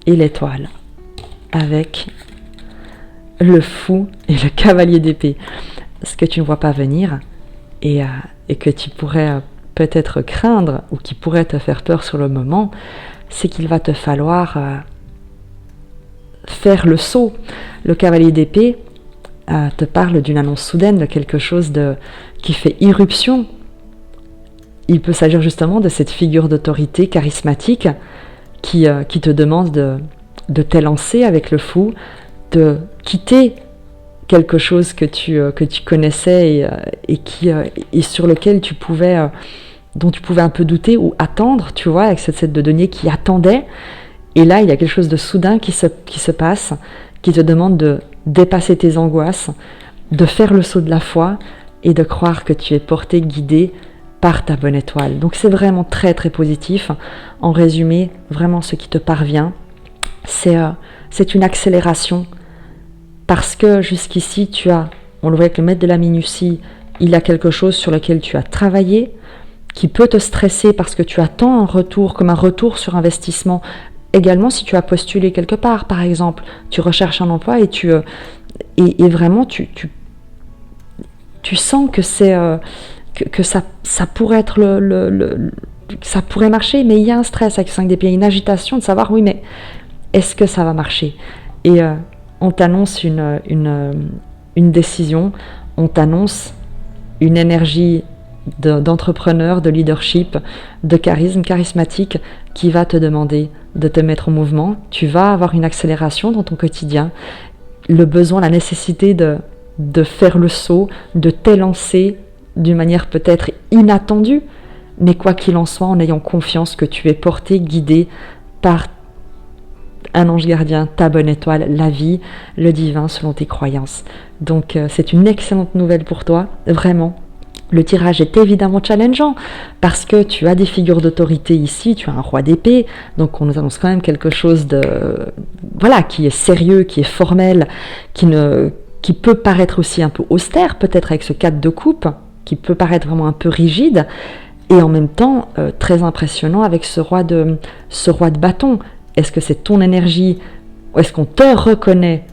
et l'étoile avec le fou et le cavalier d'épée. Ce que tu ne vois pas venir et que tu pourrais peut-être craindre ou qui pourrait te faire peur sur le moment, c'est qu'il va te falloir faire le saut. Le cavalier d'épée te parle d'une annonce soudaine, de quelque chose qui fait irruption. Il peut s'agir justement de cette figure d'autorité charismatique qui te demande de t'élancer avec le fou, de quitter quelque chose que tu connaissais et sur lequel dont tu pouvais un peu douter ou attendre, tu vois, avec cette 7 de denier qui attendait. Et là, il y a quelque chose de soudain qui se passe, qui te demande de dépasser tes angoisses, de faire le saut de la foi et de croire que tu es porté, guidé par ta bonne étoile. Donc c'est vraiment très très positif. En résumé, vraiment ce qui te parvient, c'est une accélération, parce que jusqu'ici on le voit avec le maître de la minutie, il y a quelque chose sur lequel tu as travaillé, qui peut te stresser parce que tu attends un retour, comme un retour sur investissement. Également, si tu as postulé quelque part, par exemple, tu recherches un emploi et vraiment tu sens que ça pourrait être ça pourrait marcher, mais il y a un stress avec le 5 d'épée, une agitation de savoir, oui, mais est-ce que ça va marcher? Et on t'annonce une décision, on t'annonce une énergie d'entrepreneur, de leadership, de charismatique qui va te demander de te mettre en mouvement. Tu vas avoir une accélération dans ton quotidien, le besoin, la nécessité de faire le saut, de t'élancer d'une manière peut-être inattendue, mais quoi qu'il en soit, en ayant confiance que tu es porté, guidé par un ange gardien, ta bonne étoile, la vie, le divin selon tes croyances. Donc c'est une excellente nouvelle pour toi, vraiment. Le tirage est évidemment challengeant parce que tu as des figures d'autorité ici, tu as un roi d'épée, donc on nous annonce quand même quelque chose de qui est sérieux, qui est formel, qui peut paraître aussi un peu austère, peut-être avec ce 4 de coupe, qui peut paraître vraiment un peu rigide, et en même temps très impressionnant avec ce roi de bâton. Est-ce que c'est ton énergie, ou est-ce qu'on te reconnaît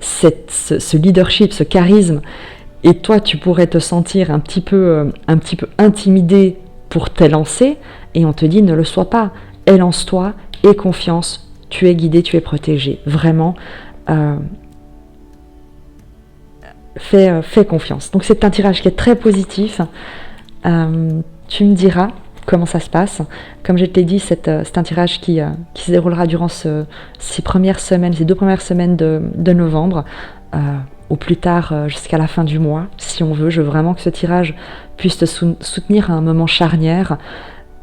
ce leadership, ce charisme, et toi tu pourrais te sentir un petit peu intimidé pour t'élancer, et on te dit ne le sois pas, élance-toi, aie confiance, tu es guidé, tu es protégé, vraiment fais confiance. Donc c'est un tirage qui est très positif, tu me diras comment ça se passe. Comme je te l'ai dit, c'est un tirage qui se déroulera durant ces 2 premières semaines de novembre, au plus tard jusqu'à la fin du mois, si on veut. Je veux vraiment que ce tirage puisse te soutenir à un moment charnière,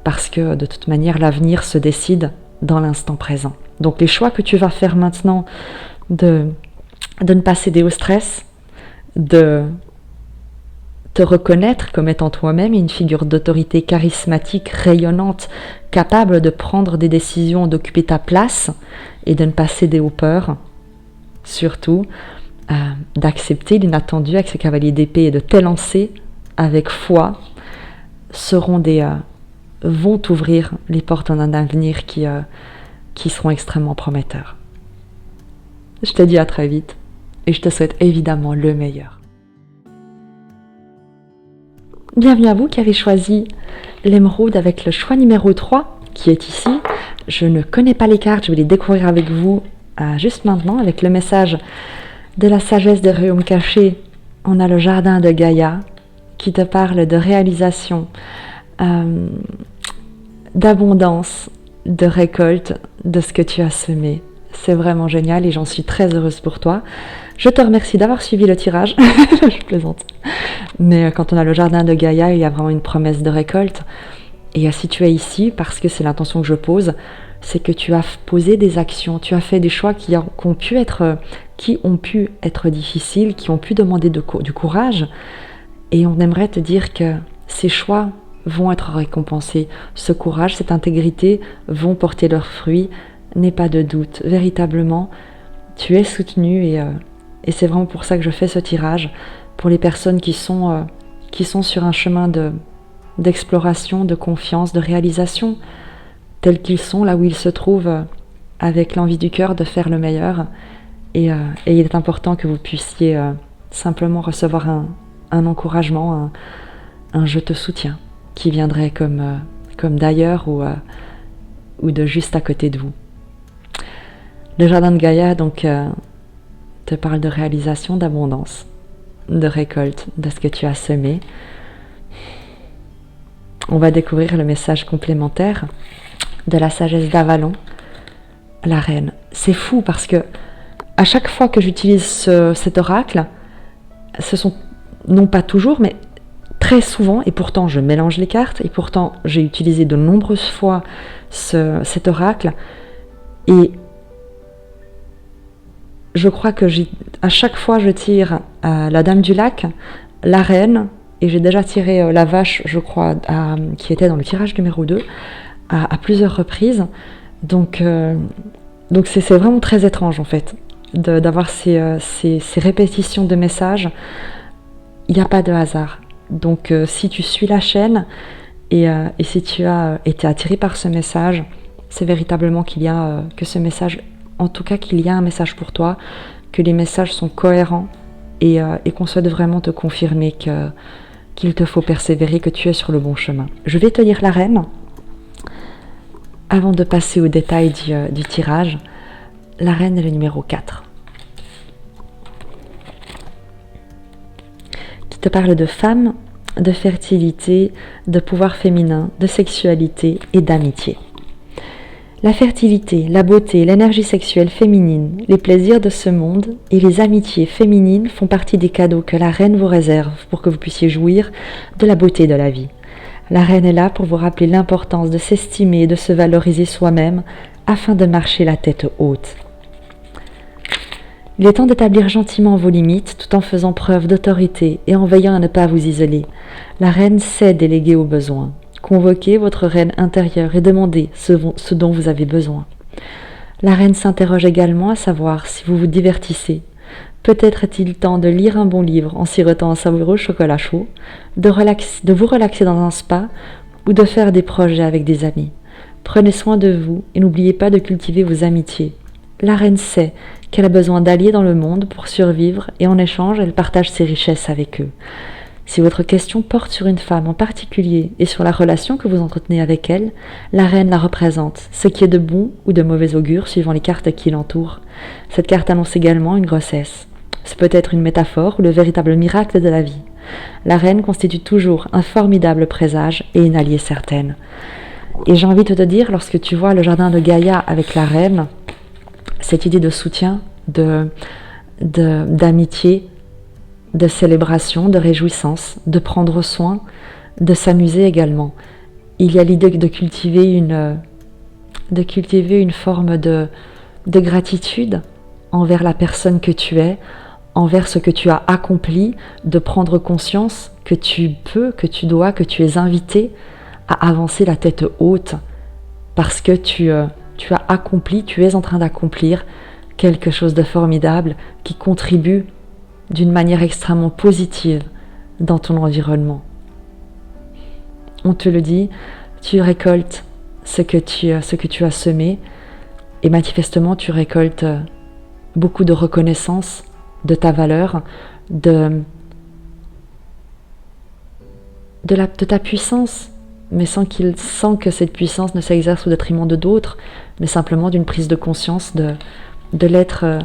parce que de toute manière, l'avenir se décide dans l'instant présent. Donc les choix que tu vas faire maintenant de ne pas céder au stress, de te reconnaître comme étant toi-même une figure d'autorité charismatique, rayonnante, capable de prendre des décisions, d'occuper ta place et de ne pas céder aux peurs, surtout d'accepter l'inattendu avec ce cavalier d'épée et de t'élancer avec foi, vont t'ouvrir les portes d'un avenir qui seront extrêmement prometteurs. Je te dis à très vite et je te souhaite évidemment le meilleur. Bienvenue à vous qui avez choisi l'émeraude avec le choix numéro 3 qui est ici. Je ne connais pas les cartes, je vais les découvrir avec vous juste maintenant avec le message de la sagesse des royaumes cachés. On a le jardin de Gaïa qui te parle de réalisation, d'abondance, de récolte de ce que tu as semé. C'est vraiment génial et j'en suis très heureuse pour toi. Je te remercie d'avoir suivi le tirage. Je plaisante. Mais quand on a le jardin de Gaïa, il y a vraiment une promesse de récolte. Et si tu es ici, parce que c'est l'intention que je pose, c'est que tu as posé des actions, tu as fait des choix qui ont pu être difficiles, qui ont pu demander du courage. Et on aimerait te dire que ces choix vont être récompensés. Ce courage, cette intégrité vont porter leurs fruits. N'aie pas de doute. Véritablement, tu es soutenu et c'est vraiment pour ça que je fais ce tirage. Pour les personnes qui sont sur un chemin d'exploration, de confiance, de réalisation, tels qu'ils sont, là où ils se trouvent, avec l'envie du cœur de faire le meilleur. Et il est important que vous puissiez simplement recevoir un encouragement, un je te soutiens, qui viendrait comme d'ailleurs ou de juste à côté de vous. Le jardin de Gaïa, donc, te parle de réalisation, d'abondance, de récolte, de ce que tu as semé. On va découvrir le message complémentaire de la sagesse d'Avalon, la reine. C'est fou parce que à chaque fois que j'utilise cet oracle, ce sont non pas toujours, mais très souvent, et pourtant je mélange les cartes, et pourtant j'ai utilisé de nombreuses fois cet oracle, et je crois que à chaque fois je tire la dame du lac, la reine, et j'ai déjà tiré la vache, je crois, qui était dans le tirage numéro 2, à plusieurs reprises. Donc c'est vraiment très étrange en fait, d'avoir ces répétitions de messages. Il n'y a pas de hasard. Donc si tu suis la chaîne et si tu as été attiré par ce message, c'est véritablement que ce message, en tout cas qu'il y a un message pour toi, que les messages sont cohérents et qu'on souhaite vraiment te confirmer qu'il te faut persévérer, que tu es sur le bon chemin. Je vais te lire la reine Avant de passer au détail du tirage, la reine est le numéro 4. Qui te parle de femme, de fertilité, de pouvoir féminin, de sexualité et d'amitié. La fertilité, la beauté, l'énergie sexuelle féminine, les plaisirs de ce monde et les amitiés féminines font partie des cadeaux que la reine vous réserve pour que vous puissiez jouir de la beauté de la vie. La reine est là pour vous rappeler l'importance de s'estimer et de se valoriser soi-même afin de marcher la tête haute. Il est temps d'établir gentiment vos limites tout en faisant preuve d'autorité et en veillant à ne pas vous isoler. La reine sait déléguer aux besoins. Convoquez votre reine intérieure et demandez ce dont vous avez besoin. La reine s'interroge également à savoir si vous vous divertissez. Peut-être est-il temps de lire un bon livre en sirotant un savoureux chocolat chaud, de vous relaxer dans un spa ou de faire des projets avec des amis. Prenez soin de vous et n'oubliez pas de cultiver vos amitiés. La reine sait qu'elle a besoin d'alliés dans le monde pour survivre et en échange, elle partage ses richesses avec eux. Si votre question porte sur une femme en particulier et sur la relation que vous entretenez avec elle, la reine la représente, ce qui est de bon ou de mauvais augure suivant les cartes qui l'entourent. Cette carte annonce également une grossesse. C'est peut-être une métaphore ou le véritable miracle de la vie. La reine constitue toujours un formidable présage et une alliée certaine. Et j'ai envie de te dire, lorsque tu vois le jardin de Gaïa avec la reine, cette idée de soutien, d'amitié, de célébration, de réjouissance, de prendre soin, de s'amuser également. Il y a l'idée de cultiver une forme de gratitude envers la personne que tu es, envers ce que tu as accompli, de prendre conscience que tu peux, que tu dois, que tu es invité à avancer la tête haute parce que tu as accompli, tu es en train d'accomplir quelque chose de formidable qui contribue d'une manière extrêmement positive dans ton environnement. On te le dit, tu récoltes ce que tu as semé et manifestement tu récoltes beaucoup de reconnaissance de ta valeur, de ta puissance, mais sans que cette puissance ne s'exerce au détriment de d'autres, mais simplement d'une prise de conscience de l'être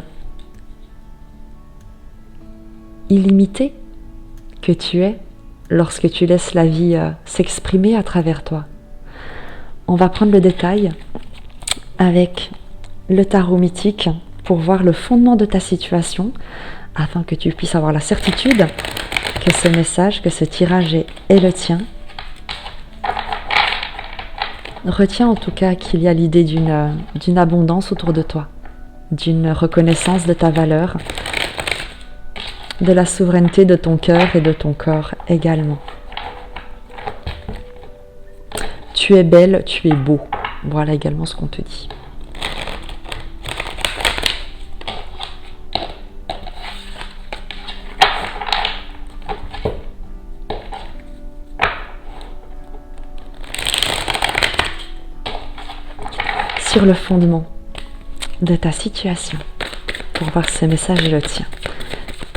illimité que tu es lorsque tu laisses la vie s'exprimer à travers toi. On va prendre le détail avec le tarot mythique pour voir le fondement de ta situation afin que tu puisses avoir la certitude que ce message, que ce tirage est le tien. Retiens en tout cas qu'il y a l'idée d'une abondance autour de toi, d'une reconnaissance de ta valeur, de la souveraineté de ton cœur et de ton corps également. Tu es belle, tu es beau. Voilà également ce qu'on te dit. Sur le fondement de ta situation, pour voir si ce message est le tien.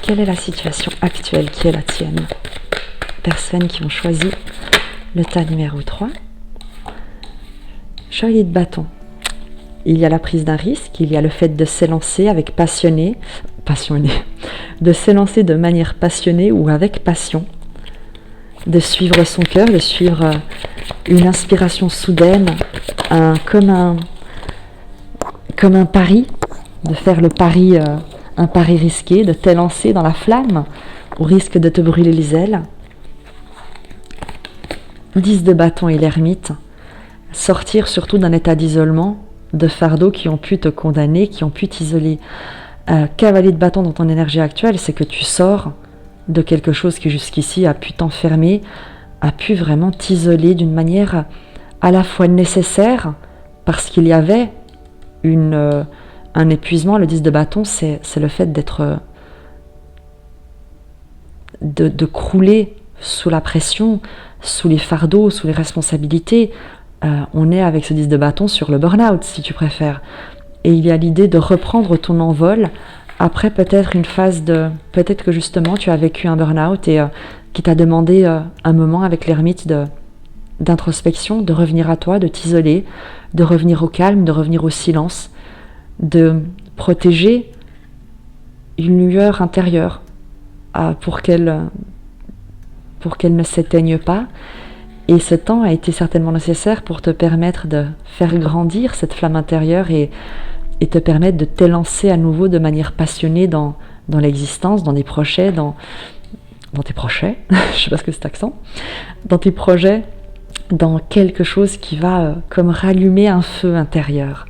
Quelle est la situation actuelle qui est la tienne? Personnes qui ont choisi le tas numéro 3. Chevalier de bâton. Il y a la prise d'un risque, il y a le fait de s'élancer avec passionné, de s'élancer de manière passionnée ou avec passion, de suivre son cœur, de suivre une inspiration soudaine, comme un pari, de faire le pari, un pari risqué, de t'élancer dans la flamme au risque de te brûler les ailes. 10 de bâton et l'ermite. Sortir surtout d'un état d'isolement, de fardeaux qui ont pu te condamner, qui ont pu t'isoler. Cavalier de bâton dans ton énergie actuelle, c'est que tu sors de quelque chose qui jusqu'ici a pu t'enfermer, a pu vraiment t'isoler d'une manière à la fois nécessaire, parce qu'il y avait un épuisement. Le 10 de bâton, c'est le fait d'être de crouler sous la pression, sous les fardeaux, sous les responsabilités. On est avec ce 10 de bâton sur le burn-out, si tu préfères. Et il y a l'idée de reprendre ton envol après peut-être une phase peut-être que justement tu as vécu un burn-out et qui t'a demandé un moment avec l'ermite d'introspection, de revenir à toi, de t'isoler, de revenir au calme, de revenir au silence, de protéger une lueur intérieure pour qu'elle ne s'éteigne pas. Et ce temps a été certainement nécessaire pour te permettre de faire grandir cette flamme intérieure et te permettre de t'élancer à nouveau de manière passionnée dans l'existence, dans des projets, dans tes projets, je sais pas ce que c'est cet accent, dans tes projets, dans quelque chose qui va comme rallumer un feu intérieur.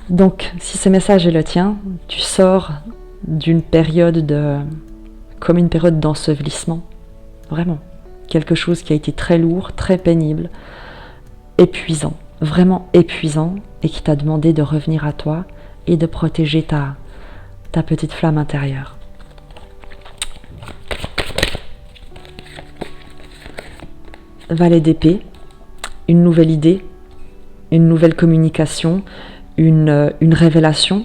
Donc, si ce message est le tien, tu sors d'une période comme une période d'ensevelissement, vraiment. Quelque chose qui a été très lourd, très pénible, épuisant, vraiment épuisant, et qui t'a demandé de revenir à toi et de protéger ta petite flamme intérieure. Valet d'épée, une nouvelle idée, une nouvelle communication, une révélation,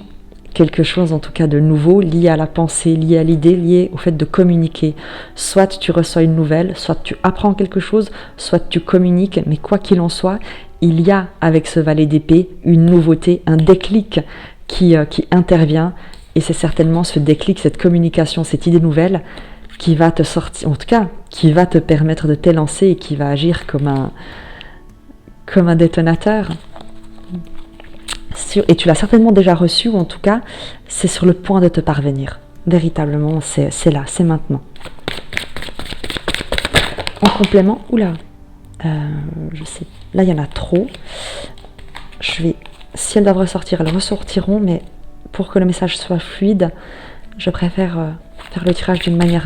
quelque chose en tout cas de nouveau, lié à la pensée, lié à l'idée, lié au fait de communiquer. Soit tu reçois une nouvelle, soit tu apprends quelque chose, soit tu communiques, mais quoi qu'il en soit, il y a avec ce valet d'épée une nouveauté, un déclic qui intervient, et c'est certainement ce déclic, cette communication, cette idée nouvelle qui va te sortir, en tout cas, qui va te permettre de t'élancer et qui va agir comme un détonateur. Et tu l'as certainement déjà reçu, ou en tout cas, c'est sur le point de te parvenir. Véritablement, c'est là, c'est maintenant. En complément, je sais, là il y en a trop. Si elles doivent ressortir, elles ressortiront, mais pour que le message soit fluide, je préfère faire le tirage d'une manière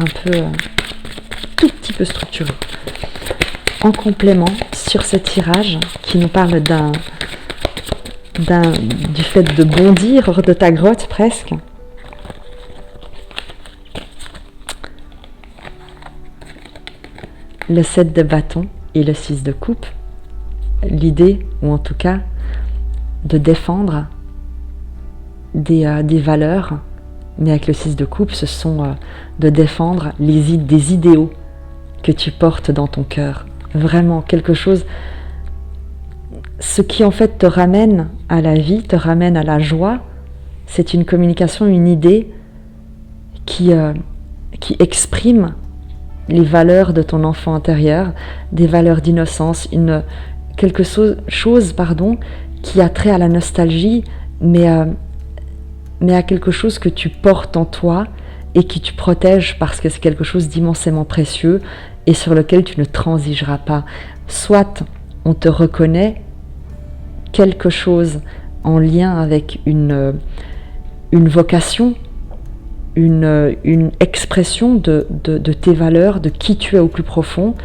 tout petit peu structurée. En complément, sur ce tirage qui nous parle du fait de bondir hors de ta grotte presque, le 7 de bâton et le 6 de coupe, l'idée, ou en tout cas de défendre des valeurs, mais avec le 6 de coupe, ce sont de défendre des idéaux que tu portes dans ton cœur. Vraiment quelque chose, ce qui en fait te ramène à la vie, te ramène à la joie, c'est une communication, une idée qui exprime les valeurs de ton enfant intérieur, des valeurs d'innocence, quelque chose qui a trait à la nostalgie, mais à quelque chose que tu portes en toi et qui tu protèges parce que c'est quelque chose d'immensément précieux et sur lequel tu ne transigeras pas. Soit on te reconnaît quelque chose en lien avec une vocation, une expression de tes valeurs, de qui tu es au plus profond,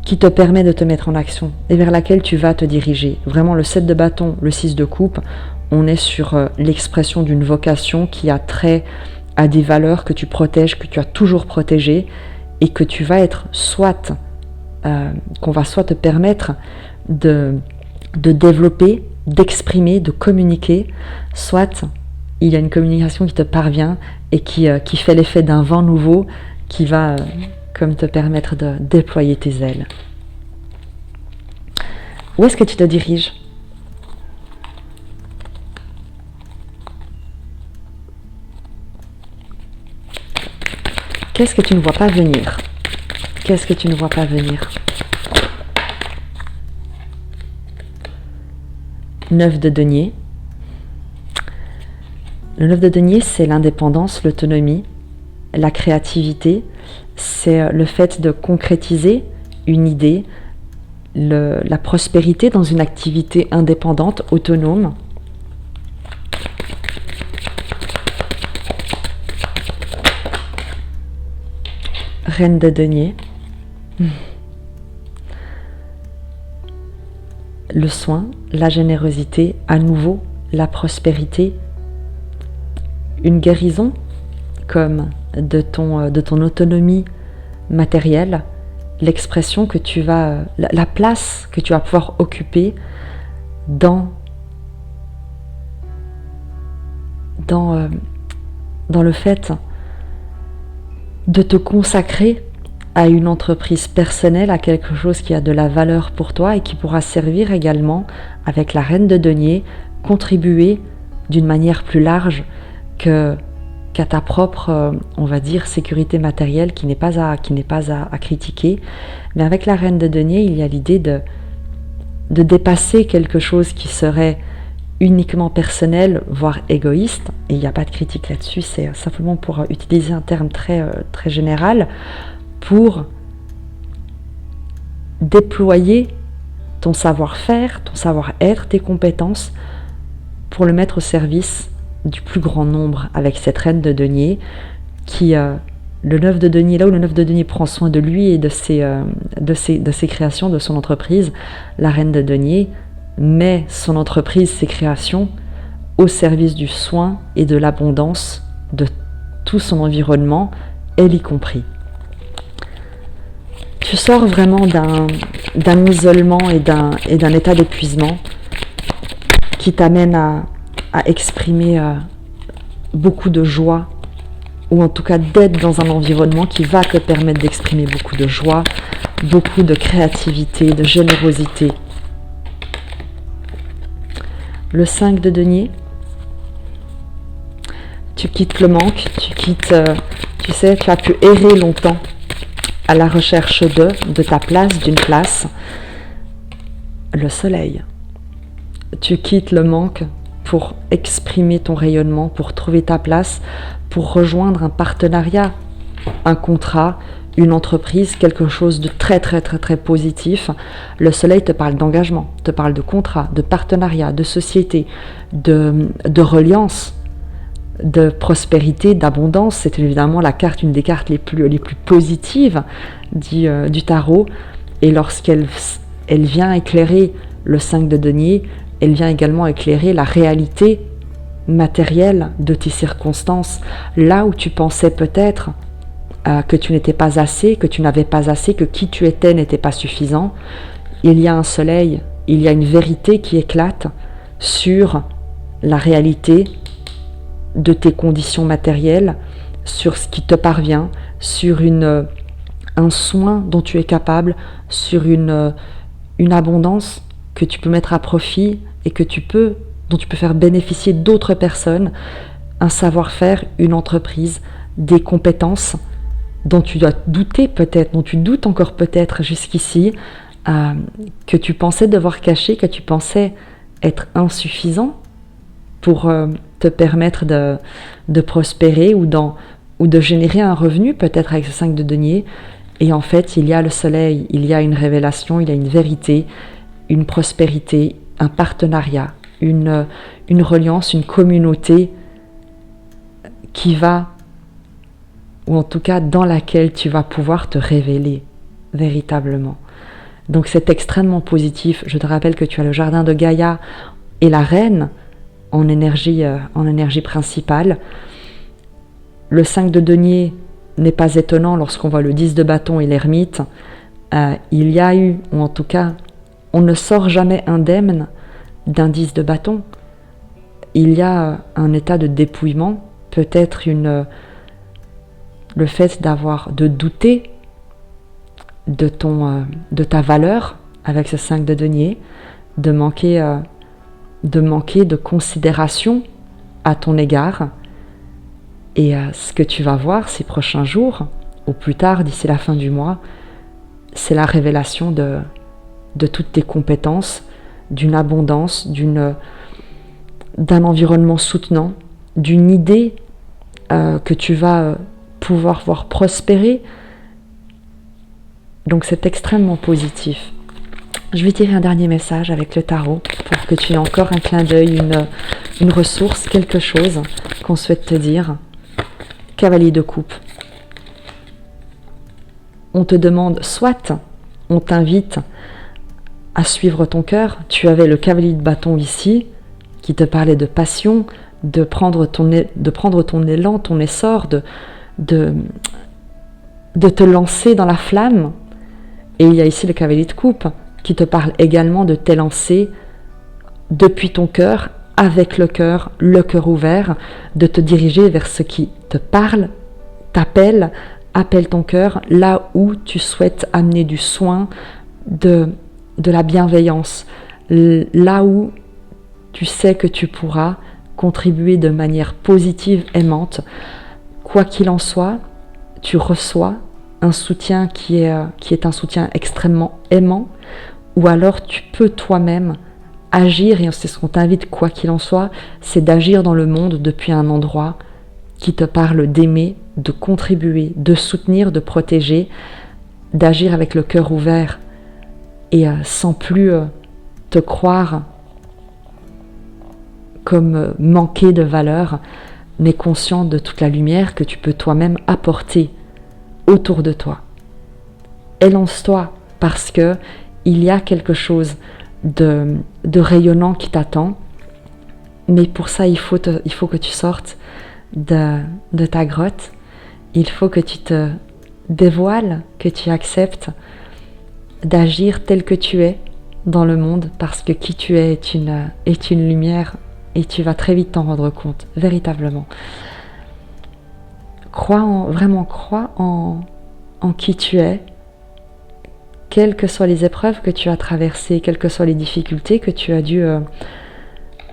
qui te permet de te mettre en action et vers laquelle tu vas te diriger. Vraiment, le 7 de bâton, le 6 de coupe, on est sur l'expression d'une vocation qui a trait à des valeurs que tu protèges, que tu as toujours protégées et que tu vas être qu'on va soit te permettre de développer, d'exprimer, de communiquer, soit il y a une communication qui te parvient et qui fait l'effet d'un vent nouveau qui va comme te permettre de déployer tes ailes. Où est-ce que tu te diriges ? Qu'est-ce que tu ne vois pas venir ? Qu'est-ce que tu ne vois pas venir ? 9 de denier. Le 9 de denier, c'est l'indépendance, l'autonomie, la créativité. C'est le fait de concrétiser une idée, la prospérité dans une activité indépendante, autonome. Reine de denier. Le soin, la générosité, à nouveau la prospérité, une guérison comme de ton autonomie matérielle, l'expression que tu vas, la place que tu vas pouvoir occuper dans le fait de te consacrer à une entreprise personnelle, à quelque chose qui a de la valeur pour toi et qui pourra servir également, avec la reine de denier, contribuer d'une manière plus large qu'à ta propre, on va dire, sécurité matérielle qui n'est pas à critiquer. Mais avec la reine de denier, il y a l'idée de dépasser quelque chose qui serait uniquement personnel, voire égoïste, et il n'y a pas de critique là-dessus, c'est simplement pour utiliser un terme très général, pour déployer ton savoir-faire, ton savoir-être, tes compétences, pour le mettre au service du plus grand nombre, avec cette reine de denier qui, le 9 de denier, là où le 9 de denier prend soin de lui et de ses créations, de son entreprise, la reine de denier met son entreprise, ses créations, au service du soin et de l'abondance de tout son environnement, elle y compris. Tu sors vraiment d'un isolement et d'un état d'épuisement qui t'amène à exprimer beaucoup de joie, ou en tout cas d'être dans un environnement qui va te permettre d'exprimer beaucoup de joie, beaucoup de créativité, de générosité. Le 5 de denier, tu quittes le manque, tu sais, tu as pu errer longtemps à la recherche de ta place, d'une place. Le soleil, tu quittes le manque pour exprimer ton rayonnement, pour trouver ta place, pour rejoindre un partenariat, un contrat, une entreprise, quelque chose de très positif. Le soleil te parle d'engagement, te parle de contrat, de partenariat, de société, de reliance, de prospérité, d'abondance. C'est évidemment une des cartes les plus positives du tarot. Et lorsqu'elle vient éclairer le 5 de denier, elle vient également éclairer la réalité matérielle de tes circonstances. Là où tu pensais peut-être que tu n'étais pas assez, que tu n'avais pas assez, que qui tu étais n'était pas suffisant, il y a un soleil, il y a une vérité qui éclate sur la réalité de tes conditions matérielles, sur ce qui te parvient, sur un soin dont tu es capable, sur une abondance que tu peux mettre à profit et dont tu peux faire bénéficier d'autres personnes, un savoir-faire, une entreprise, des compétences dont tu dois douter peut-être, dont tu doutes encore peut-être jusqu'ici, que tu pensais devoir cacher, que tu pensais être insuffisant pour te permettre de prospérer ou de générer un revenu peut-être avec ce 5 de denier. Et en fait, il y a le soleil, il y a une révélation, il y a une vérité, une prospérité, un partenariat, une reliance, une communauté qui va, ou en tout cas dans laquelle tu vas pouvoir te révéler véritablement. Donc c'est extrêmement positif. Je te rappelle que tu as le jardin de Gaïa et la reine en énergie principale. Le 5 de denier n'est pas étonnant lorsqu'on voit le 10 de bâton et l'ermite. Il y a eu, ou en tout cas, on ne sort jamais indemne d'un 10 de bâton. Il y a un état de dépouillement, peut-être le fait de douter de ta valeur avec ce 5 de denier, de manquer de considération à ton égard. Et ce que tu vas voir ces prochains jours, ou plus tard, d'ici la fin du mois, c'est la révélation de toutes tes compétences, d'une abondance, d'un environnement soutenant, d'une idée que tu vas pouvoir voir prospérer. Donc c'est extrêmement positif. Je vais tirer un dernier message avec le tarot pour que tu aies encore un clin d'œil, une ressource, quelque chose qu'on souhaite te dire. Cavalier de coupe. On te demande, soit on t'invite à suivre ton cœur. Tu avais le cavalier de bâton ici qui te parlait de passion, de prendre ton élan, ton essor, de te lancer dans la flamme. Et il y a ici le cavalier de coupe qui te parle également de t'élancer depuis ton cœur, avec le cœur ouvert, de te diriger vers ce qui te parle, t'appelle, appelle ton cœur là où tu souhaites amener du soin, de la bienveillance, là où tu sais que tu pourras contribuer de manière positive, aimante. Quoi qu'il en soit, tu reçois un soutien qui est un soutien extrêmement aimant, ou alors tu peux toi-même agir, et c'est ce qu'on t'invite quoi qu'il en soit, c'est d'agir dans le monde depuis un endroit qui te parle d'aimer, de contribuer, de soutenir, de protéger, d'agir avec le cœur ouvert et sans plus te croire comme manquer de valeur, mais conscient de toute la lumière que tu peux toi-même apporter autour de toi. Élance-toi parce que il y a quelque chose de rayonnant qui t'attend, mais pour ça il faut que tu sortes de ta grotte, il faut que tu te dévoiles, que tu acceptes d'agir tel que tu es dans le monde, parce que qui tu es est une lumière, et tu vas très vite t'en rendre compte, véritablement. Crois en qui tu es, quelles que soient les épreuves que tu as traversées, quelles que soient les difficultés que tu as dû,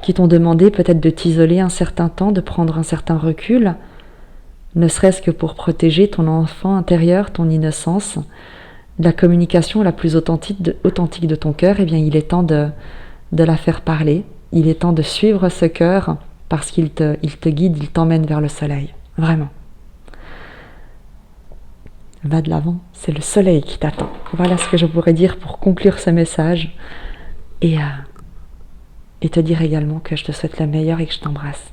qui t'ont demandé peut-être de t'isoler un certain temps, de prendre un certain recul, ne serait-ce que pour protéger ton enfant intérieur, ton innocence, la communication la plus authentique de ton cœur. Eh bien, il est temps de la faire parler. Il est temps de suivre ce cœur parce qu'il te guide, il t'emmène vers le soleil. Vraiment. Va de l'avant, c'est le soleil qui t'attend. Voilà ce que je pourrais dire pour conclure ce message. Et te dire également que je te souhaite le meilleur et que je t'embrasse.